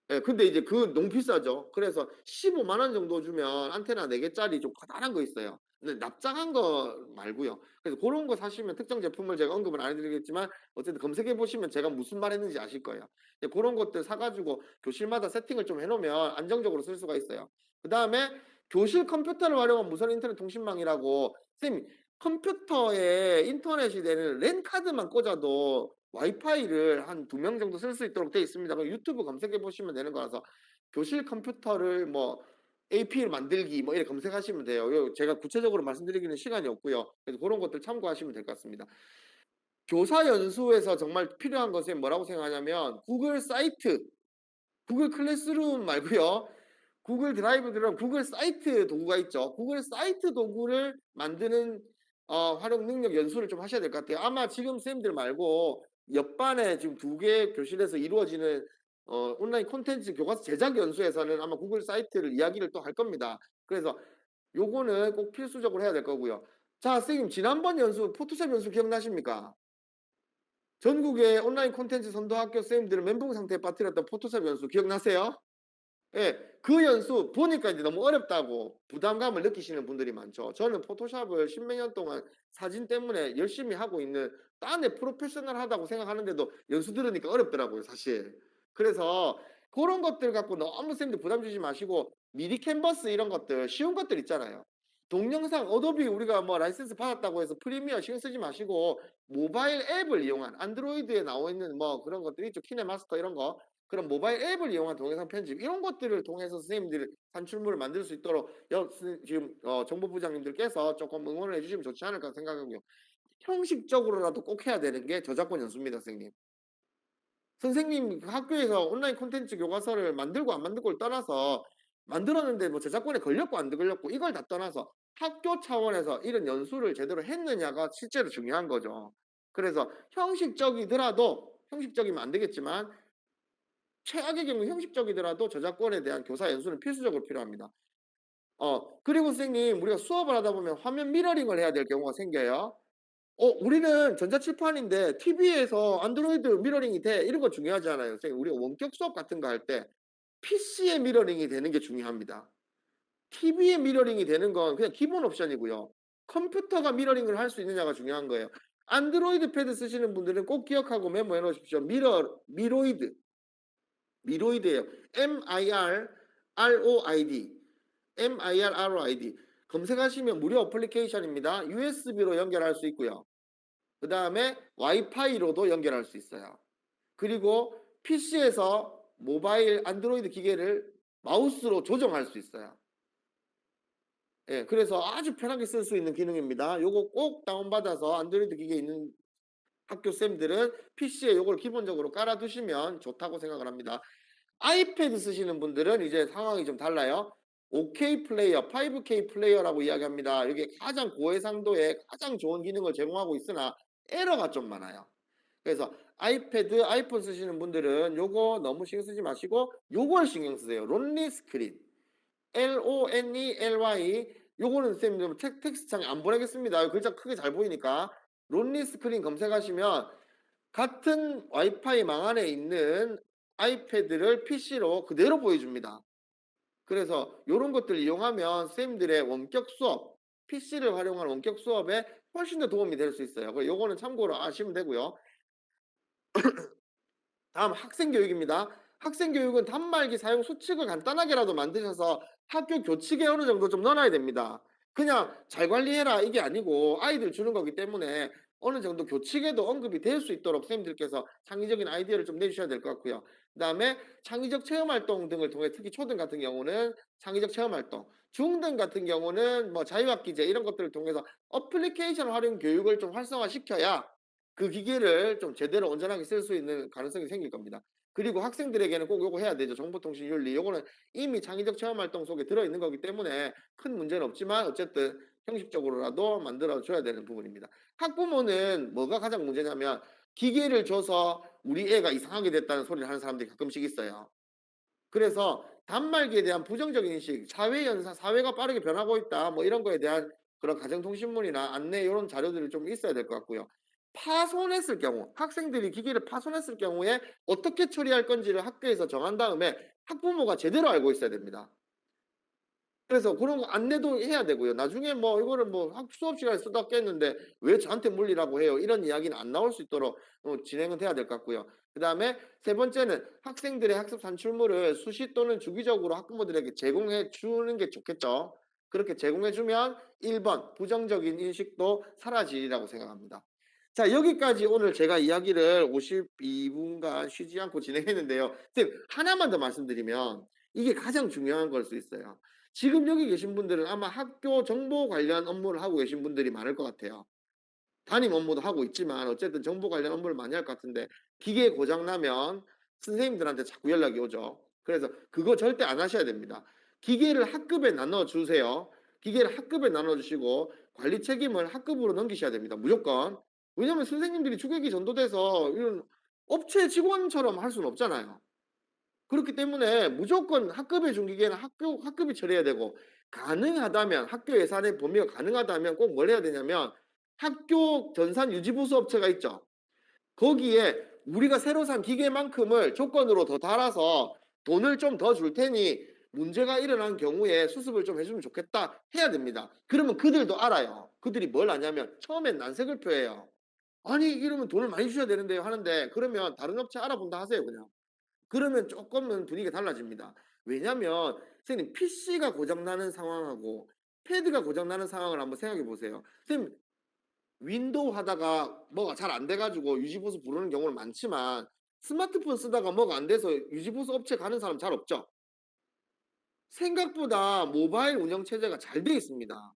예 근데 이제 그 너무 비싸죠. 그래서 15만 원 정도 주면 안테나 4 개짜리 좀 커다란 거 있어요. 근데 납작한 거 말고요. 그래서 고런 거 사시면 특정 제품을 제가 언급은 안 해 드리겠지만 어쨌든 검색해 보시면 제가 무슨 말 했는지 아실 거예요. 예 고런 것들 사 가지고 교실마다 세팅을 좀 해 놓으면 안정적으로 쓸 수가 있어요. 그다음에 교실 컴퓨터를 활용한 무선 인터넷 통신망이라고 선생님 컴퓨터에 인터넷이 되는 랜 카드만 꽂아도 와이파이를 한 2명 정도 쓸 수 있도록 되어 있습니다. 그 유튜브 검색해 보시면 되는 거라서 교실 컴퓨터를 뭐 AP를 만들기 뭐 이렇게 검색하시면 돼요. 요 제가 구체적으로 말씀드리기는 시간이 없고요. 그래서 그런 것들 참고하시면 될 것 같습니다. 교사 연수에서 정말 필요한 것은 뭐라고 생각하냐면 구글 사이트, 구글 클래스룸 말고요. 구글 드라이브들은 구글 사이트 도구가 있죠. 구글 사이트 도구를 만드는 활용 능력 연수를 좀 하셔야 될 것 같아요. 아마 지금 쌤들 말고 옆반에 지금 2개 교실에서 이루어지는 온라인 콘텐츠 교과서 제작 연수에서는 아마 구글 사이트를 이야기를 또 할 겁니다. 그래서 요거는 꼭 필수적으로 해야 될 거고요. 자, 선생님 지난번 연수 포토샵 연수 기억나십니까? 전국의 온라인 콘텐츠 선도 학교 쌤들을 멘붕 상태에 빠뜨렸던 포토샵 연수 기억나세요? 예. 그 연수 보니까 이제 너무 어렵다고 부담감을 느끼시는 분들이 많죠. 저는 포토샵을 십몇 년 동안 사진 때문에 열심히 하고 있는 딴에 프로페셔널하다고 생각하는데도 연수 들으니까 어렵더라고요, 사실. 그래서 고런 것들 갖고 너무 선생님들 부담 주지 마시고 미리 캔버스 이런 것들 쉬운 것들 있잖아요. 동영상 어도비 우리가 뭐 라이센스 받았다고 해서 프리미어 신경 쓰지 마시고 모바일 앱을 이용한 안드로이드에 나와 있는 뭐 그런 것들이 있죠. 키네마스터 이런 거. 그런 모바일 앱을 이용한 동영상 편집 이런 것들을 통해서 선생님들이 산출물을 만들 수 있도록 지금 정보부장님들께서 조금 응원을 해주시면 좋지 않을까 생각하고요. 형식적으로라도 꼭 해야 되는 게 저작권 연수입니다, 선생님. 선생님 그 학교에서 온라인 콘텐츠 교과서를 만들고 안 만들고를 떠나서 만들었는데 뭐 저작권에 걸렸고 안 걸렸고 이걸 다 떠나서 학교 차원에서 이런 연수를 제대로 했느냐가 실제로 중요한 거죠. 그래서 형식적이더라도 형식적이면 안 되겠지만 최악의 경우 형식적이더라도 저작권에 대한 교사 연수는 필수적으로 필요합니다. 그리고 선생님 우리가 수업을 하다 보면 화면 미러링을 해야 될 경우가 생겨요. 우리는 전자칠판인데 TV에서 안드로이드 미러링이 돼. 이런 거 중요하지 않아요. 선생님 우리가 원격 수업 같은 거 할 때 PC에 미러링이 되는 게 중요합니다. TV에 미러링이 되는 건 그냥 기본 옵션이고요. 컴퓨터가 미러링을 할 수 있느냐가 중요한 거예요. 안드로이드 패드 쓰시는 분들은 꼭 기억하고 메모해 놓으십시오. 미로이드예요. MIRROID. MIRROID. 검색하시면 무료 어플리케이션입니다. USB로 연결할 수 있고요. 그다음에 와이파이로도 연결할 수 있어요. 그리고 PC에서 모바일 안드로이드 기계를 마우스로 조정할 수 있어요. 예, 그래서 아주 편하게 쓸 수 있는 기능입니다. 요거 꼭 다운받아서 안드로이드 기계에 있는 학교 쌤들은 PC에 요걸 기본적으로 깔아 두시면 좋다고 생각을 합니다. 아이패드 쓰시는 분들은 이제 상황이 좀 달라요. 5K 플레이어, 5K 플레이어라고 이야기합니다. 이게 가장 고해상도에 가장 좋은 기능을 제공하고 있으나 에러가 좀 많아요. 그래서 아이패드, 아이폰 쓰시는 분들은 요거 너무 신경 쓰지 마시고 요걸 신경 쓰세요. 론리 스크린. LONELY. 요거는 쌤 텍스트창에 안 보내겠습니다. 글자 크게 잘 보이니까. 론리 스크린 검색하시면 같은 와이파이 망 안에 있는 아이패드를 PC로 그대로 보여줍니다. 그래서 요런 것들 이용하면 쌤들의 원격 수업, PC를 활용한 원격 수업에 훨씬 더 도움이 될 수 있어요. 요거는 참고로 아시면 되고요. 다음 학생 교육입니다. 학생 교육은 단말기 사용 수칙을 간단하게라도 만드셔서 학교 교칙에 어느 정도 좀 넣어놔야 됩니다. 그냥 잘 관리해라 이게 아니고 아이들 주는 거기 때문에 어느 정도 교칙에도 언급이 될 수 있도록 선생님들께서 창의적인 아이디어를 좀 내주셔야 될 것 같고요. 그다음에 창의적 체험 활동 등을 통해 특히 초등 같은 경우는 창의적 체험 활동, 중등 같은 경우는 뭐 자유학기제 이런 것들을 통해서 어플리케이션 활용 교육을 좀 활성화시켜야 그 기계를 좀 제대로 온전하게 쓸 수 있는 가능성이 생길 겁니다. 그리고 학생들에게는 꼭 요거 해야 되죠. 정보통신 윤리. 요거는 이미 창의적 체험 활동 속에 들어 있는 거기 때문에 큰 문제는 없지만 어쨌든 형식적으로라도 만들어 줘야 되는 부분입니다. 학부모는 뭐가 가장 문제냐면 기계를 줘서 우리 애가 이상하게 됐다는 소리를 하는 사람들이 가끔씩 있어요. 그래서 단말기에 대한 부정적인 인식, 사회 현상, 사회가 빠르게 변하고 있다. 뭐 이런 거에 대한 그런 가정통신문이나 안내 이런 자료들이 좀 있어야 될 것 같고요. 파손했을 경우, 학생들이 기기를 파손했을 경우에 어떻게 처리할 건지를 학교에서 정한 다음에 학부모가 제대로 알고 있어야 됩니다. 그래서 그런 거 안내도 해야 되고요. 나중에 뭐 이거를 뭐 수업 시간에 쓰다 깼는데 왜 저한테 물리라고 해요? 이런 이야기는 안 나올 수 있도록 진행은 돼야 될 것 같고요. 그다음에 세 번째는 학생들의 학습 산출물을 수시 또는 주기적으로 학부모들에게 제공해 주는 게 좋겠죠. 그렇게 제공해 주면 1번 부정적인 인식도 사라지리라고 생각합니다. 자, 여기까지 오늘 제가 이야기를 52분간 쉬지 않고 진행했는데요. 선생님, 하나만 더 말씀드리면 이게 가장 중요한 걸 수 있어요. 지금 여기 계신 분들은 아마 학교 정보 관련 업무를 하고 계신 분들이 많을 것 같아요. 담임 업무도 하고 있지만 어쨌든 정보 관련 업무를 많이 할 것 같은데 기계 고장 나면 선생님들한테 자꾸 연락이 오죠. 그래서 그거 절대 안 하셔야 됩니다. 기계를 학급에 나눠 주세요. 기계를 학급에 나눠 주시고 관리 책임을 학급으로 넘기셔야 됩니다. 무조건. 왜냐면 선생님들이 주객이 전도돼서 이런 업체 직원처럼 할 수는 없잖아요. 그렇기 때문에 무조건 학급에 준 기계는 학급이 처리해야 되고 가능하다면 학교 예산의 범위가 가능하다면 꼭 뭘 해야 되냐면 학교 전산 유지보수 업체가 있죠. 거기에 우리가 새로 산 기계만큼을 조건으로 더 달아서 돈을 좀 더 줄 테니 문제가 일어난 경우에 수습을 좀 해주면 좋겠다 해야 됩니다. 그러면 그들도 알아요. 그들이 뭘 아냐면 처음엔 난색을 표해요. 아니 이러면 돈을 많이 주셔야 되는데요 하는데 그러면 다른 업체 알아본다 하세요 그냥. 그러면 쪼끔은 분위기가 달라집니다. 왜냐면 선생님 PC가 고장 나는 상황하고 패드가 고장 나는 상황을 한번 생각해 보세요. 선생님 윈도우 하다가 뭐가 잘 안 돼 가지고 유지보수 부르는 경우는 많지만 스마트폰 쓰다가 뭐가 안 돼서 유지보수 업체 가는 사람 잘 없죠? 생각보다 모바일 운영 체제가 잘 돼 있습니다.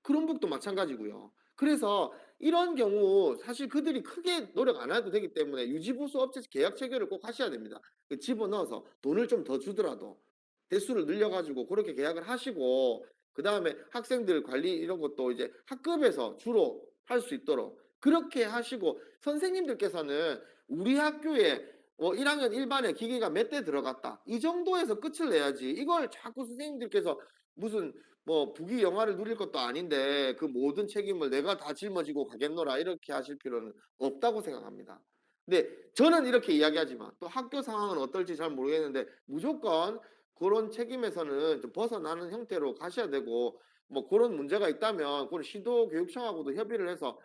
크롬북도 마찬가지고요. 그래서 이런 경우 사실 그들이 크게 노력 안 해도 되기 때문에 유지보수 업체 계약 체결을 꼭 하셔야 됩니다. 그 집어넣어서 돈을 좀 더 주더라도 대수를 늘려 가지고 그렇게 계약을 하시고 그다음에 학생들 관리 이런 것도 이제 학급에서 주로 할 수 있도록 그렇게 하시고 선생님들께서는 우리 학교에 1학년 1반에 기계가 몇 대 들어갔다. 이 정도에서 끝을 내야지. 이걸 자꾸 선생님들께서 무슨 뭐 부귀 영화를 누릴 것도 아닌데 그 모든 책임을 내가 다 짊어지고 가겠노라 이렇게 하실 필요는 없다고 생각합니다. 근데 저는 이렇게 이야기하지만 또 학교 상황은 어떨지 잘 모르겠는데 무조건 그런 책임에서는 좀 벗어나는 형태로 가셔야 되고 뭐 그런 문제가 있다면 그건 시도교육청하고도 협의를 해서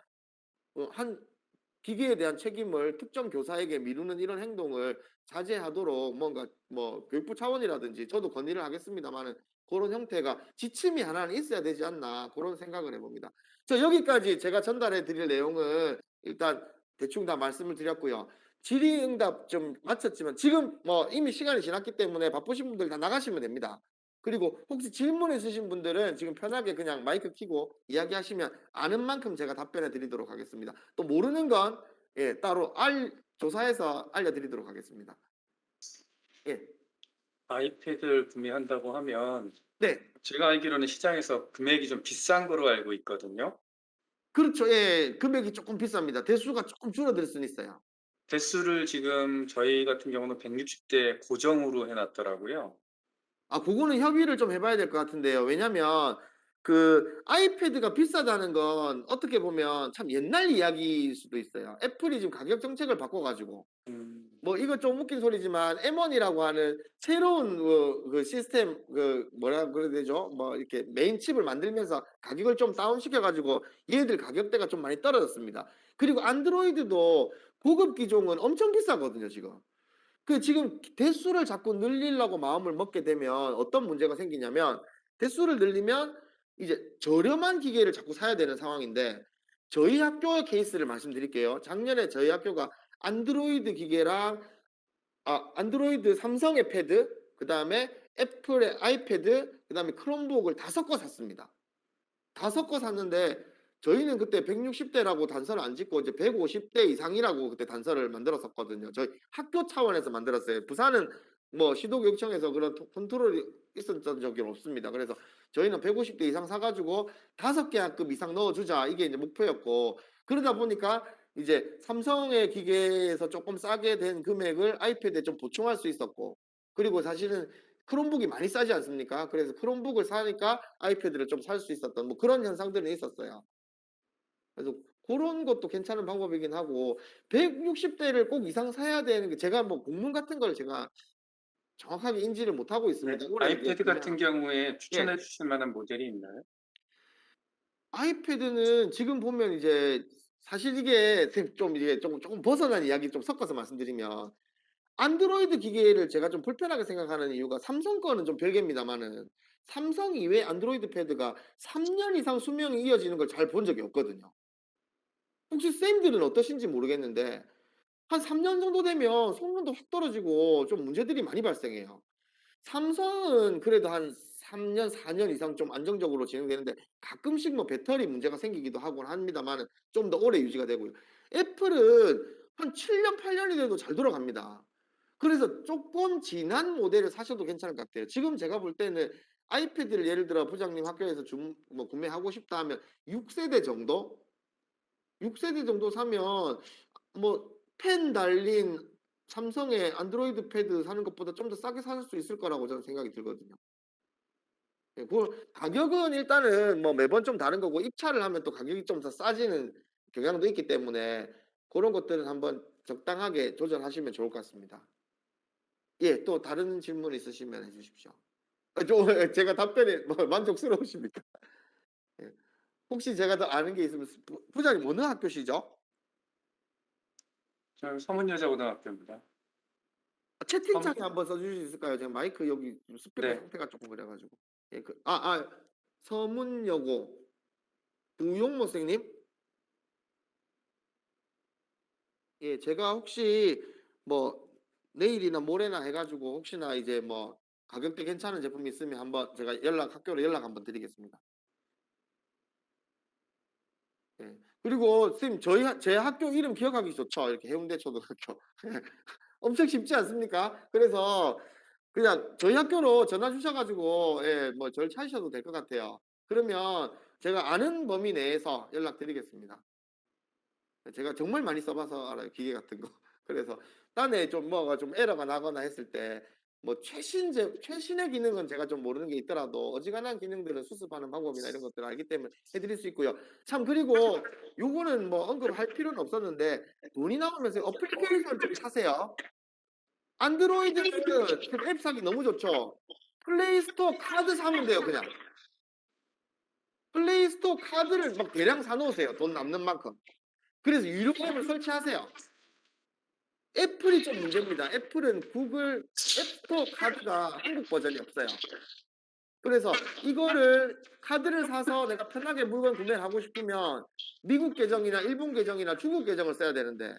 한 기계에 대한 책임을 특정 교사에게 미루는 이런 행동을 자제하도록 뭔가 뭐 교육부 차원이라든지 저도 건의를 하겠습니다마는 그런 형태가 지침이 하나는 있어야 되지 않나 그런 생각을 해 봅니다. 여기까지 제가 전달해 드릴 내용은 일단 대충 다 말씀을 드렸고요. 질의응답 좀 마쳤지만 지금 뭐 이미 시간이 지났기 때문에 바쁘신 분들 다 나가시면 됩니다. 그리고 혹시 질문 있으신 분들은 지금 편하게 그냥 마이크 켜고 이야기하시면 아는 만큼 제가 답변해 드리도록 하겠습니다. 또 모르는 건 예 따로 조사해서 알려드리도록 하겠습니다. 예.
아이패드를 구매한다고 하면
네.
제가 알기로는 시장에서 금액이 좀 비싼 거로 알고 있거든요.
그렇죠. 예. 금액이 쪼끔 비쌉니다. 대수가 쪼끔 줄어들 수는 있어요.
대수를 지금 저희 같은 경우는 160대 고정으로 해 놨더라고요.
고거는 협의를 좀 해 봐야 될 것 같은데요. 왜냐면 그 아이패드가 비싸다는 건 어떻게 보면 참 옛날 이야기일 수도 있어요. 애플이 지금 가격 정책을 바꿔 가지고
음.
뭐 이거 좀 웃긴 소리지만 M1이라고 하는 새로운 그 시스템 뭐라 그래야 되죠? 뭐 이렇게 메인 칩을 만들면서 가격을 좀 다운시켜 가지고 얘들 가격대가 좀 많이 떨어졌습니다. 그리고 안드로이드도 고급 기종은 엄청 비싸거든요, 지금. 지금 대수를 자꾸 늘리려고 마음을 먹게 되면 어떤 문제가 생기냐면 대수를 늘리면 이제 저렴한 기계를 자꾸 사야 되는 상황인데 저희 학교의 케이스를 말씀드릴게요. 작년에 저희 학교가 안드로이드 기계랑 안드로이드 삼성의 패드, 그다음에 애플의 아이패드, 그다음에 크롬북을 다 섞어 샀습니다. 다 섞어 샀는데 저희는 그때 160 대라고 단서를 안 짓고 이제 150대 이상이라고 그때 단서를 만들었었거든요. 저희 학교 차원에서 만들었어요. 부산은 뭐 시도교육청에서 그런 컨트롤이 있었던 적이 없습니다. 그래서 저희는 150대 이상 사 가지고 5개 학급 이상 넣어 주자 이게 이제 목표였고 그러다 보니까 이제 삼성의 기계에서 조금 싸게 된 금액을 아이패드에 좀 보충할 수 있었고 그리고 사실은 크롬북이 많이 싸지 않습니까? 그래서 크롬북을 사니까 아이패드를 좀 살 수 있었던 뭐 그런 현상들은 있었어요. 그래서 고런 것도 괜찮은 방법이긴 하고 160 대를 꼭 이상 사야 되는 게 제가 뭐 공문 같은 걸 제가 정확하게 인지를 못하고
네.
있습니다. 올해 이제
아이패드 같은
구매한
경우에
예.
추천해 주실 만한 모델이 있나요?
아이패드는 지금 보면 이제 사실 이게 좀 이게 조금 벗어난 이야기 좀 섞어서 말씀드리면 안드로이드 기계를 제가 좀 불편하게 생각하는 이유가 삼성 거는 좀 별개입니다마는 삼성 이외 안드로이드 패드가 3년 이상 수명이 이어지는 걸 잘 본 적이 없거든요. 혹시 선생님들은 어떠신지 모르겠는데 한 3년 정도 되면 성능도 확 떨어지고 좀 문제들이 많이 발생해요. 삼성은 그래도 한 3 년, 4년 이상 좀 안정적으로 진행되는데 가끔씩 뭐 배터리 문제가 생기기도 하곤 합니다마는 좀 더 오래 유지가 되고요. 애플은 한 7년, 8 년이 돼도 잘 돌아갑니다. 그래서 쪼끔 지난 모델을 사셔도 괜찮을 것 같아요. 지금 제가 볼 때는 아이패드를 예를 들어 부장님 학교에서 구매하고 싶다 하면 6 세대 정도? 6 세대 정도 사면 뭐 펜 달린 삼성의 안드로이드 패드 사는 것보다 좀 더 싸게 살 수 있을 거라고 저는 생각이 들거든요. 예 가격은 일단은 뭐 매번 좀 다른 거고 입찰을 하면 또 가격이 좀 더 싸지는 경향도 있기 때문에 고런 것들은 한번 적당하게 조절하시면 좋을 것 같습니다. 예. 또 다른 질문 있으시면 해 주십시오. 제가 답변에 뭐 만족스러우십니까? 예. 혹시 제가 더 아는 게 있으면 부장님 어느 학교시죠?
저는 서문여자고등학교입니다.
채팅창에
서문
한번 써 주실 수 있을까요? 제가 마이크 여기 스피커
네.
상태가 쪼끔 그래 가지고. 예 서문여고 구용모 선생님? 예 제가 혹시 뭐 내일이나 모레나 해 가지고 혹시나 이제 뭐 가격대 괜찮은 제품이 있으면 한번 제가 학교로 연락 한번 드리겠습니다. 예. 그리고 선생님 제 학교 이름 기억하기 좋죠? 이렇게 해운대 초등학교. 엄청 쉽지 않습니까? 그래서 그냥 저희 학교로 전화 주셔 가지고 예 뭐 저를 찾으셔도 될 것 같아요. 그러면 제가 아는 범위 내에서 연락드리겠습니다. 제가 정말 많이 써 봐서 알아요, 기계 같은 거. 그래서 딴에 좀 뭐가 좀 에러가 나거나 했을 때 뭐 최신의 기능은 제가 좀 모르는 게 있더라도 어지간한 기능들은 수습하는 방법이나 이런 것들을 알기 때문에 해 드릴 수 있고요. 참 그리고 요거는 뭐 언급할 필요는 없었는데 돈이 나오면서 어플리케이션 좀 사세요. 안드로이드는 지금 앱 사기 너무 좋죠. 플레이 스토어 카드 사면 돼요, 그냥. 플레이 스토어 카드를 막 대량 사 놓으세요, 돈 남는 만큼. 그래서 유료 앱을 설치하세요. 애플이 좀 문제입니다. 애플은 구글 앱스토어 카드가 한국 버전이 없어요. 그래서 이거를 카드를 사서 내가 편하게 물건 구매를 하고 싶으면 미국 계정이나 일본 계정이나 중국 계정을 써야 되는데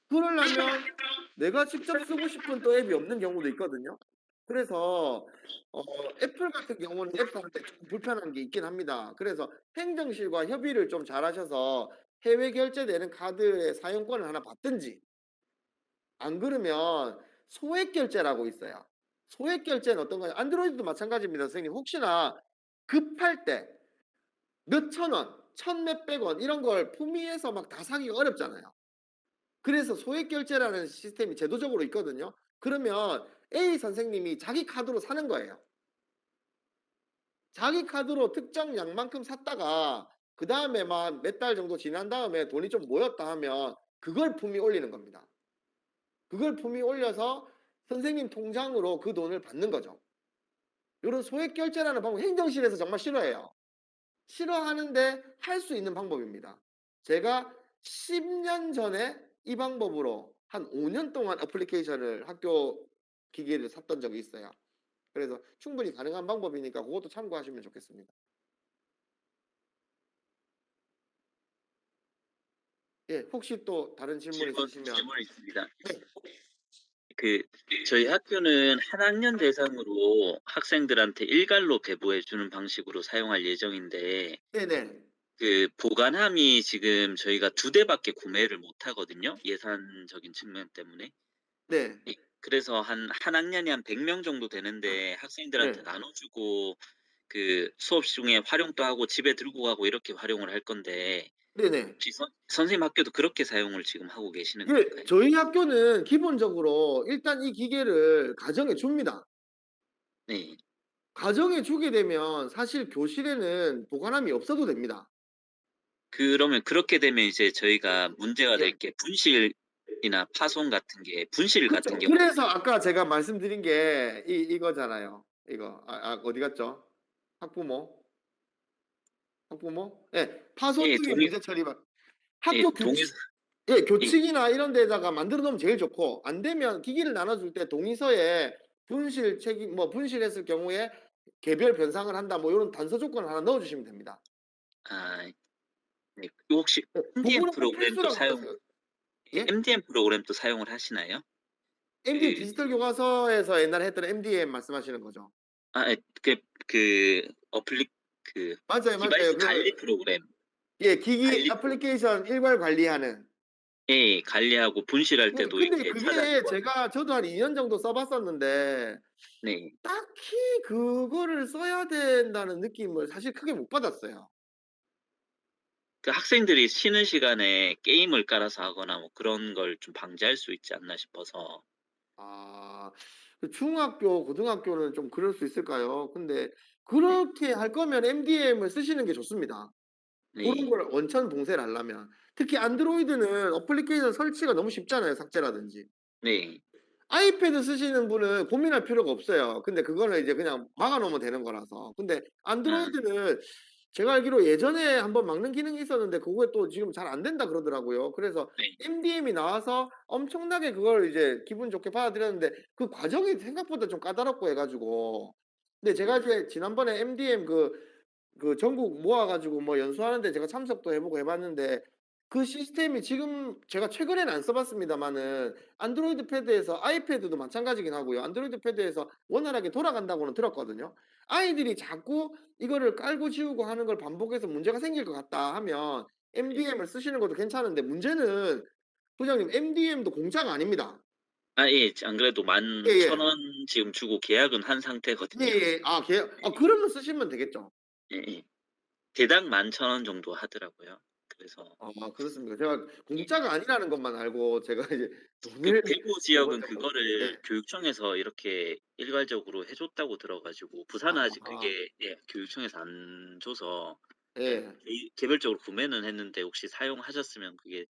그러려면 내가 직접 쓰고 싶은 또 앱이 없는 경우도 있거든요. 그래서 어 애플 같은 경우는 앱 살 때 좀 불편한 게 있긴 합니다. 그래서 행정실과 협의를 좀 잘하셔서 해외 결제되는 카드의 사용권을 하나 받든지 안 그러면 소액 결제라고 있어요. 소액 결제는 어떤 거냐? 안드로이드도 마찬가지입니다, 선생님. 혹시나 급할 때 몇천 원, 천 몇백 원 이런 걸 품위해서 막 다 사기가 어렵잖아요. 그래서 소액 결제라는 시스템이 제도적으로 있거든요. 그러면 A 선생님이 자기 카드로 사는 거예요. 자기 카드로 특정 양만큼 샀다가 그다음에 막 몇 달 정도 지난 다음에 돈이 좀 모였다 하면 그걸 품위 올리는 겁니다. 그걸 품위 올려서 선생님 통장으로 그 돈을 받는 거죠. 요런 소액 결제라는 방법 행정실에서 정말 싫어해요. 싫어하는데 할 수 있는 방법입니다. 제가 10년 전에 이 방법으로 한 5년 동안 어플리케이션을 학교 기기를 샀던 적이 있어요. 그래서 충분히 가능한 방법이니까 고것도 참고하시면 좋겠습니다. 예. 혹시 또 다른 질문 있으시면
질문이 있습니다.
네.
그 저희 학교는 한 학년 대상으로 학생들한테 일괄로 배부해 주는 방식으로 사용할 예정인데
네네.
그 보관함이 지금 저희가 2대밖에 구매를 못 하거든요, 예산적인 측면 때문에.
네.
예. 그래서 한 학년이 한 100명 정도 되는데 학생들한테
네.
나눠 주고 그 수업 중에 활용도 하고 집에 들고 가고 이렇게 활용을 할 건데
네네.
혹시 선생님 학교도 그렇게 사용을 지금 하고 계시는
예.
건가요?
저희 학교는 기본적으로 일단 이 기계를 가정에 줍니다.
네.
가정에 주게 되면 사실 교실에는 보관함이 없어도 됩니다.
그러면 그렇게 되면 이제 저희가 문제가 될
예.
게 분실이나 파손 같은 게 분실 같은
그쵸.
경우.
그래서 아까 제가 말씀드린 게 이거잖아요. 이거 어디 갔죠? 학부모? 학부모? 예. 파손
예,
등의 문제 처리만
예,
학교
동의서. 예.
교칙이나 이런 데다가 만들어 놓으면 제일 좋고 안 되면 기기를 나눠 줄 때 동의서에 분실 책임 뭐 분실했을 경우에 개별 변상을 한다 뭐 요런 단서 조건을 하나 넣어 주시면 됩니다.
아, 네. 혹시
예.
MDM
그거는 꼭
프로그램도
필수라고
사용
하세요. 예?
MDM 프로그램도 사용을 하시나요?
MDM
그
디지털 교과서에서 옛날에 했던 MDM 말씀하시는 거죠?
예, 그 어플리 그
맞아요, 맞아요.
디바이스 관리 프로그램.
예, 기기
관리 프로
애플리케이션 일괄 관리하는.
예, 관리하고 분실할
예,
때도
근데
이렇게
그게
찾아내고
저도 한 2년 정도 써 봤었는데
네.
딱히 그거를 써야 된다는 느낌을 사실 크게 못 받았어요.
그 학생들이 쉬는 시간에 게임을 깔아서 하거나 뭐 그런 걸 좀 방지할 수 있지 않나 싶어서.
아. 그 중학교, 고등학교는 좀 그럴 수 있을까요? 근데
네.
그렇게 할 거면 MDM을 쓰시는 게 좋습니다. 고런
네.
걸 원천 봉쇄를 하려면. 특히 안드로이드는 어플리케이션 설치가 너무 쉽잖아요, 삭제라든지.
네.
아이패드 쓰시는 분은 고민할 필요가 없어요. 근데 그거는 이제 그냥 막아 놓으면 되는 거라서. 근데
아
안드로이드는 제가 알기로 예전에 한번 막는 기능이 있었는데 그게 또 지금 잘 안 된다 그러더라고요. 그래서
네.
MDM이 나와서 엄청나게 그걸 이제 기분 좋게 받아들였는데 그 과정이 생각보다 좀 까다롭고 해 가지고 근데 제가 이제 지난번에 MDM 전국 모아 가지고 뭐 연수하는데 제가 참석도 해 보고 해 봤는데 그 시스템이 지금 제가 최근에는 안 써 봤습니다마는 안드로이드 패드에서 아이패드도 마찬가지긴 하고요. 안드로이드 패드에서 원활하게 돌아간다고는 들었거든요. 아이들이 자꾸 이거를 깔고 지우고 하는 걸 반복해서 문제가 생길 것 같다 하면
네.
MDM을 쓰시는 것도 괜찮은데 문제는 부장님 MDM도 공짜가 아닙니다.
예. 안 그래도
예예.
11,000원 지금 주고 계약은 한 상태거든요.
예예. 아 그러면 쓰시면 되겠죠.
예예. 개당 11,000원 정도 하더라고요. 그래서
아 그렇습니까? 제가 공짜가 아니라는 것만 알고 제가 이제
그
돈을
대구
내본
지역은
적은
그거를
예.
교육청에서 이렇게 일괄적으로 해 줬다고 들어 가지고 부산은 아직
아
그게 예 교육청에서 안 줘서
예.
개별적으로 구매는 했는데 혹시 사용하셨으면 그게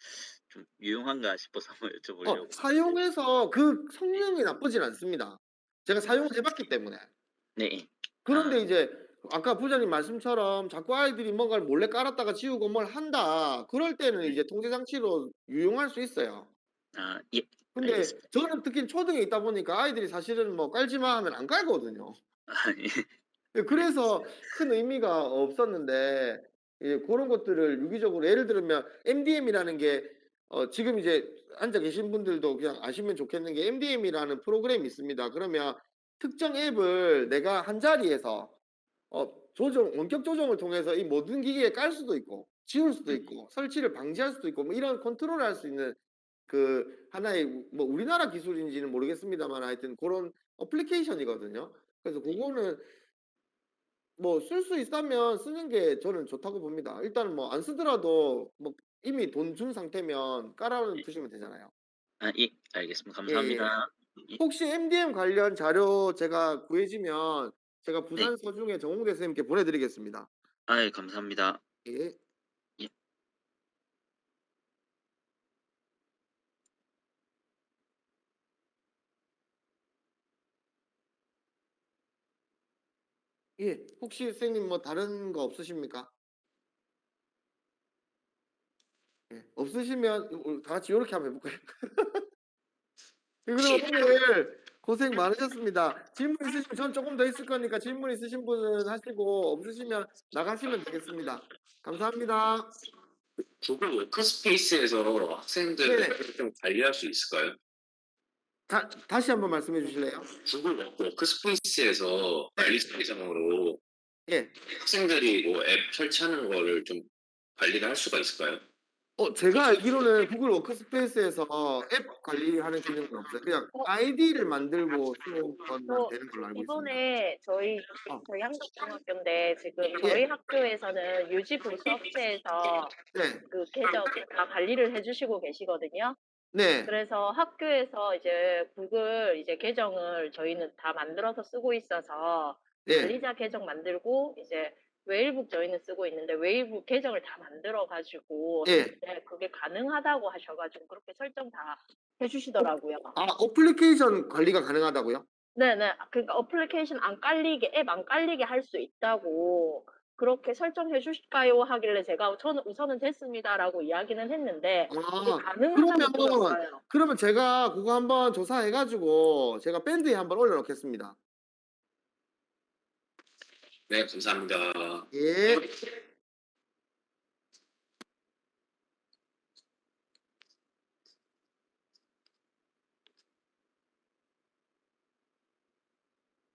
좀 유용한가 싶어서 한번 여쭤보려고.
사용해서 그 성능이 나쁘진 않습니다. 제가 사용을 해 봤기 때문에.
네.
그런데
아
이제 아까 부장님 말씀처럼 자꾸 아이들이 뭔가를 몰래 깔았다가 지우고 뭘 한다. 그럴 때는
네.
이제 통제 장치로 유용할 수 있어요.
예.
근데
알겠습니다.
저는 특히 초등에 있다 보니까 아이들이 사실은 뭐 "깔지 마." 하면 안 깔거든요.
예.
예 그래서
알겠습니다.
큰 의미가 없었는데 예 고런 것들을 유기적으로 예를 들면 MDM이라는 게 지금 이제 앉아 계신 분들도 그냥 아시면 좋겠는 게 MDM이라는 프로그램이 있습니다. 그러면 특정 앱을 내가 한 자리에서 조정 원격 조정을 통해서 이 모든 기기에 깔 수도 있고 지울 수도
음.
있고 설치를 방지할 수도 있고 뭐 이런 컨트롤을 할 수 있는 그 하나의 뭐 우리나라 기술인지는 모르겠습니다만 하여튼 고런 어플리케이션이거든요. 그래서
네.
고거는 뭐 쓸 수 있다면 쓰는 게 저는 좋다고 봅니다. 일단은 뭐 안 쓰더라도 뭐 이미 돈 준 상태면 깔아
네.
두시면 되잖아요.
예. 알겠습니다.
예예.
감사합니다. 예.
혹시 MDM 관련 자료 제가 구해지면 제가
네.
부산 서중에 정홍대 선생님께 보내 드리겠습니다.
예 감사합니다.
예.
예.
예. 혹시 선생님 뭐 다른 거 없으십니까? 예. 없으시면 다 같이 요렇게 한번 해 볼까요? 예 그럼 오늘 고생 많으셨습니다. 질문 있으시면 전 쪼끔 더 있을 거니까 질문 있으신 분은 하시고 없으시면 나가시면 되겠습니다. 감사합니다.
구글 워크스페이스에서 학생들
네네.
레벨을 좀 관리할 수 있을까요?
다시 한번 말씀해 주실래요?
구글 워크스페이스에서
네.
관리 대상으로
예.
학생들이 뭐 앱 설치하는 거를 좀 관리를 할 수가 있을까요?
제가 알기로는 구글 워크스페이스에서 앱 관리하는 기능은 없어요. 그냥
어,
아이디를 만들고 쓰는 것만
저
되는 걸로 알고 있습니다.
이번에
어.
저희 한국중학교인데 지금
예.
저희 학교에서는 유지보수 업체에서
네.
그 계정 다 관리를 해주시고 계시거든요.
네.
그래서 학교에서 이제 구글 이제 계정을 저희는 다 만들어서 쓰고 있어서
예.
관리자 계정 만들고 이제 웨일북 저희는 쓰고 있는데 웨일북 계정을 다 만들어 가지고
예.
했는데 그게 가능하다고 하셔 가지고 그렇게 설정 다 해
어
주시더라고요.
어플리케이션 관리가 가능하다고요?
네네. 그러니까 어플리케이션 안 깔리게 앱 안 깔리게 할 수 있다고 "그렇게 설정해 주실까요?" 하길래 제가 저는 "우선은 됐습니다."라고 이야기는 했는데 그게
아
가능하다고
그러면
들었어요.
제가 그거 한번 조사해 가지고 제가 밴드에 한번 올려 놓겠습니다.
네, 감사합니다.
예.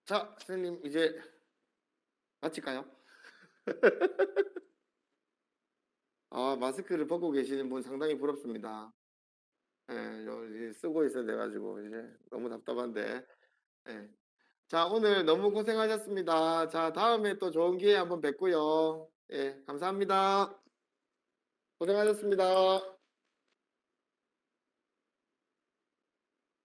자 선생님 이제 마칠까요? 마스크를 벗고 계시는 분 상당히 부럽습니다. 예. 이제 쓰고 있어야 돼 가지고 이제 너무 답답한데. 예. 자 오늘 너무 고생하셨습니다. 자 다음에 또 좋은 기회에 한번 뵙고요. 예 감사합니다. 고생하셨습니다.